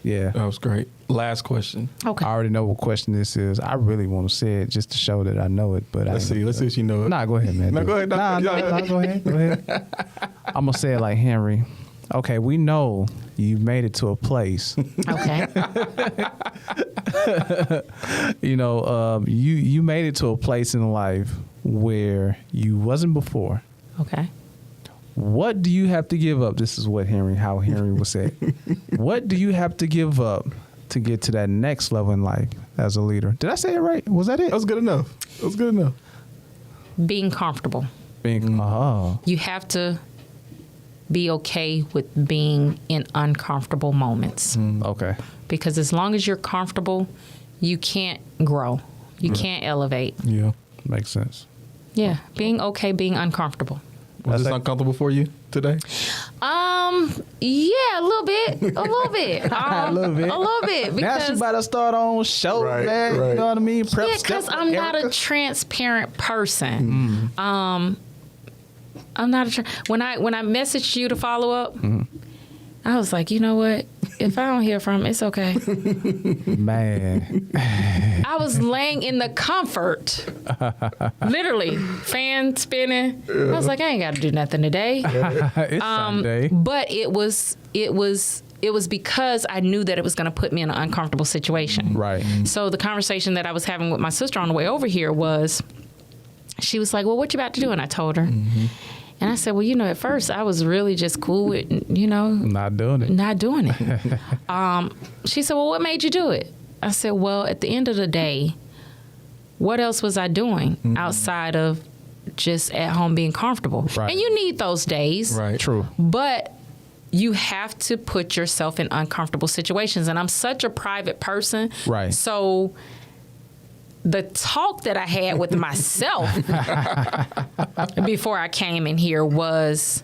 Yeah. That was great. Last question. Okay. I already know what question this is. I really want to say it just to show that I know it, but Let's see. Let's see if you know it. Nah, go ahead, man. No, Do go it. ahead. No, Nah, go ahead. go ahead. Go ahead. I'm gonna say it like Henry. Okay, we know you made it to a place. Okay. You made it to a place in life where you wasn't before. Okay. What do you have to give up? This is how Henry was said. What do you have to give up to get to that next level in life as a leader? Did I say it right? Was that it? That was good enough. Being comfortable. You have to be okay with being in uncomfortable moments. Okay. Because as long as you're comfortable, you can't grow. You can't elevate. Yeah. Makes sense. Yeah. Being okay, being uncomfortable. Was this uncomfortable for you today? Yeah, a little bit. A little bit. A little bit. A little bit. Now she Because about to start on show, Right, man. right. You know what I mean? Prep yeah, step because with I'm not Erica. a transparent person. I'm not when I messaged you to follow up, I was like, you know what? If I don't hear from him, it's okay. Man. I was laying in the comfort, literally fan spinning. I was like, I ain't got to do nothing today. It's Sunday. But it was because I knew that it was going to put me in an uncomfortable situation. Right. So the conversation that I was having with my sister on the way over here was, she was like, well, what you about to do? And I told her. And I said, well, at first I was really just cool with, Not doing it. not doing it. She said, well, what made you do it? I said, well, at the end of the day, what else was I doing outside of just at home being comfortable? Right. And you need those days. Right. True. But you have to put yourself in uncomfortable situations. And I'm such a private person. Right. So the talk that I had with myself before I came in here was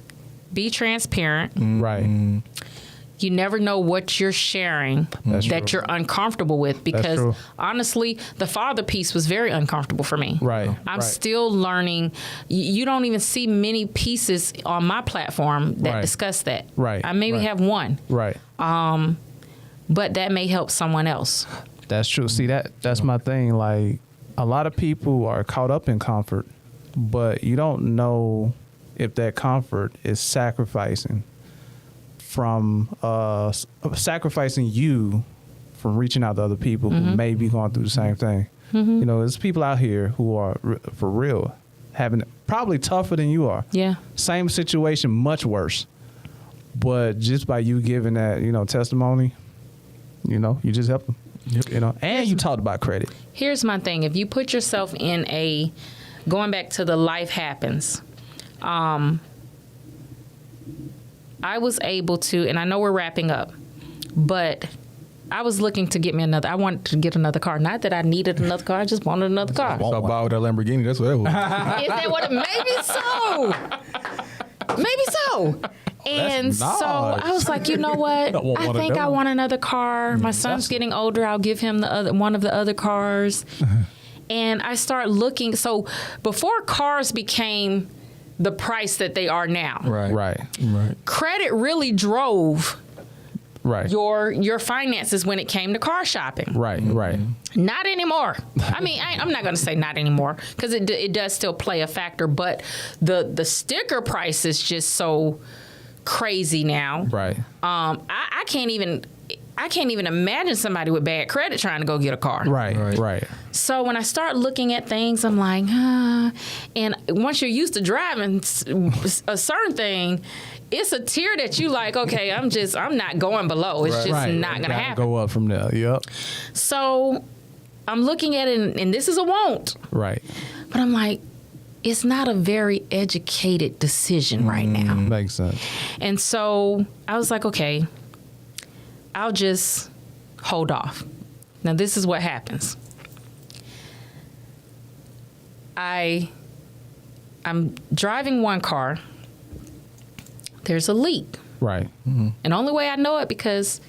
be transparent. Right. You never know what you're sharing That's that true. you're uncomfortable with, because true. honestly, the father piece was very uncomfortable for me. Right. I'm right. still learning. You don't even see many pieces on my platform that Right. discuss that. Right. I maybe Right. have one, Right. but that may help someone else. That's true. See, that's my thing. Like, a lot of people are caught up in comfort, but you don't know if that comfort is sacrificing you from reaching out to other people who may be going through the same thing. There's people out here who are for real having it probably tougher than you are. Yeah. Same situation, much worse. But just by you giving that, testimony, you just help them. And you talked about credit. Here's my thing. If you put yourself in going back to the life happens, I was able to, and I know we're wrapping up, but I was looking to I wanted to get another car. Not that I needed another car, I just wanted another car. So buy with that Lamborghini. That's what that was. Is that what maybe so. Maybe so. And so I was like, you know what? I think I want another car. My son's getting older. I'll give him one of the other cars. And I start looking. So before cars became the price that they are now, Right. credit really drove Right. your finances when it came to car shopping. Right. Right. Not anymore. I mean, I'm not going to say not anymore, because it does still play a factor. But the sticker price is just so crazy now. Right. I can't even imagine somebody with bad credit trying to go get a car. Right. So when I start looking at things, I'm like, and once you're used to driving a certain thing, it's a tier that you like, okay, I'm not going below. It's just not going to happen. Go up from there. Yep. So I'm looking at it, and this is a won't. Right. But I'm like, it's not a very educated decision right now. Makes sense. And so I was like, okay, I'll just hold off. Now, this is what happens. I'm driving one car. There's a leak. Right. And the only way I know it because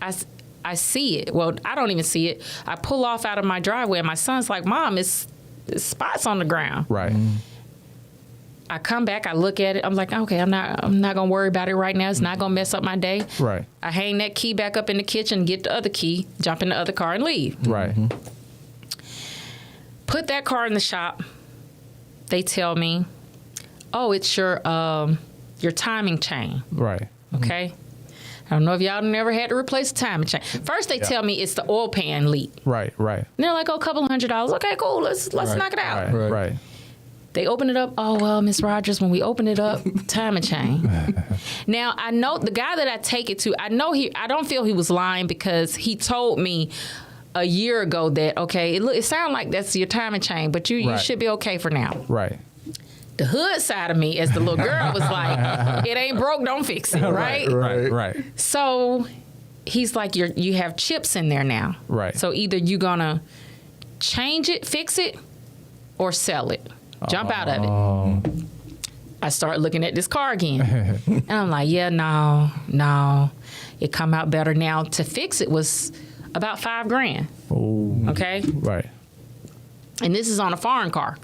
I see it. Well, I don't even see it. I pull off out of my driveway, and my son's like, Mom, it's spots on the ground. Right. I come back, I look at it. I'm like, okay, I'm not gonna worry about it right now. It's not gonna mess up my day. Right. I hang that key back up in the kitchen, get the other key, jump in the other car, and leave. Right. Put that car in the shop. They tell me, oh, it's your timing chain. Right. Okay. I don't know if y'all never had to replace a timing chain. First, they tell me it's the oil pan leak. Right. And they're like, a couple $100. Okay, cool. Let's knock it out. Right. They open it up. Oh, well, Miss Rogers, when we open it up, timing chain. Now, I know the guy that I take it to, I don't feel he was lying because he told me a year ago that, okay, it sounds like that's your timing chain, but you should be okay for now. Right. The hood side of me, as the little girl, was like, it ain't broke, don't fix it, right? Right. So he's like, you have chips in there now. Right. So either you're going to change it, fix it, or sell it. Jump out of it. I start looking at this car again. And I'm like, yeah, no. It come out better now. To fix it was about $5,000. Oh. Okay? Right. And this is on a foreign car.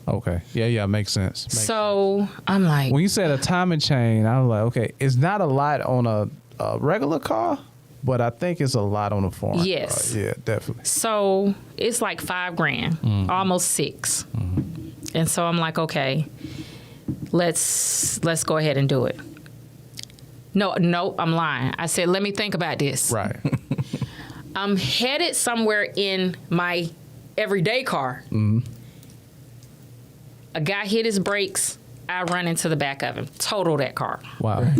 Okay. Yeah, makes sense. So I'm like, When you said a timing chain, I was like, okay, it's not a lot on a regular car, but I think it's a lot on a foreign yes. car. Yeah, definitely. So it's like $5,000, almost $6,000. And so I'm like, okay, let's go ahead and do it. No, I'm lying. I said, let me think about this. Right. I'm headed somewhere in my everyday car. A guy hit his brakes. I run into the back of him. Total that car. Wow.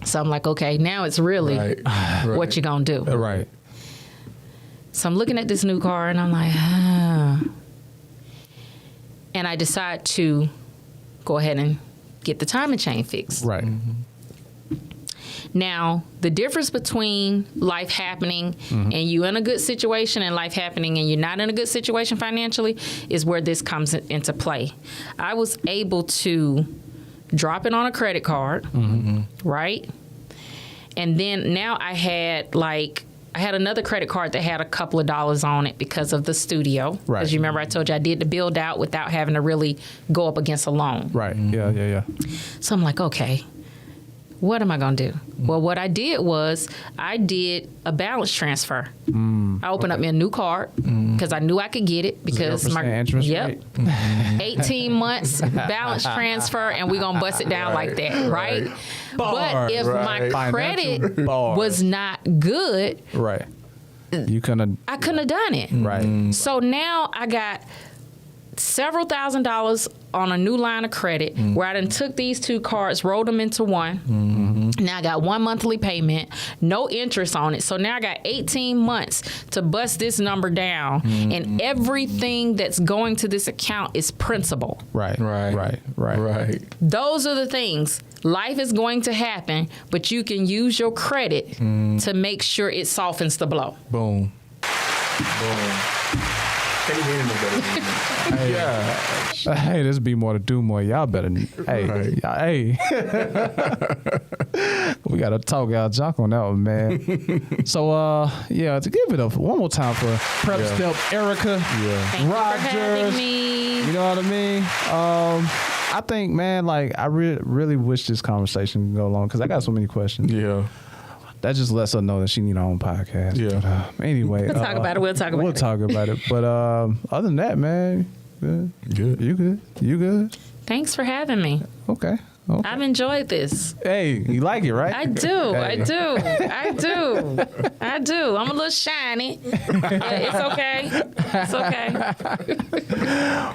So I'm like, okay, now it's really what you gonna do. Right. So I'm looking at this new car and I'm like, And I decide to go ahead and get the timing chain fixed. Right. Now, the difference between life happening and you in a good situation and life happening and you're not in a good situation financially is where this comes into play. I was able to drop it on a credit card, right? And then now I had another credit card that had a couple of dollars on it because of the studio. Right. Because you remember I told you I did the build out without having to really go up against a loan. Right. Yeah. So I'm like, okay, what am I going to do? Well, what I did was I did a balance transfer. I opened up me a new card because I knew I could get it because 0% interest rate. 18 months balance transfer and we're going to bust it down like that, right? But if my credit was not good, Right. You I couldn't have done it. Right. So now I got several $1,000s on a new line of credit where I done took these two cards, rolled them into one. Now I got one monthly payment, no interest on it. So now I got 18 months to bust this number down, and everything that's going to this account is principal. Right. Those are the things. Life is going to happen, but you can use your credit to make sure it softens the blow. Boom. Can't hear anybody. Hey, this be more to do more. Y'all better. Hey. We gotta talk y'all junk on that one, man. So to give it up one more time for Prep Step Erica Thank you Rogers. for having me. You know what I mean? I think, man, like I really wish this conversation could go long because I got so many questions. Yeah. That just lets her know that she need her own podcast. Yeah. But, anyway, We'll talk about it. We'll talk about it. But other than that, man, good. You good? Thanks for having me. Okay. I've enjoyed this. Hey, you like it, right? I do. Hey. I do. I'm a little shiny. It's okay.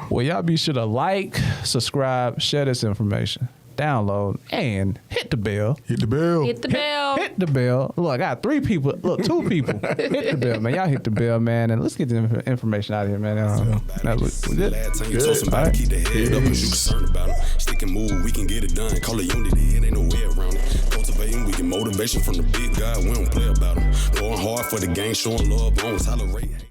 Well, y'all be sure to like, subscribe, share this information, download, and hit the bell. Hit the bell. Hit the bell. Hit the bell. Look, I got 3 people. Look, 2 people. Hit the bell, man. Y'all hit the bell, man. And let's get the information out of here, man. We good? Last time you told somebody keep their head up cause you concerned about them. Stick and move, we can get it done. Call it unity, it ain't no way around it. Cultivating, we get motivation from the big guy. We don't play about them. Going hard for the game, showing love, bones, tolerate.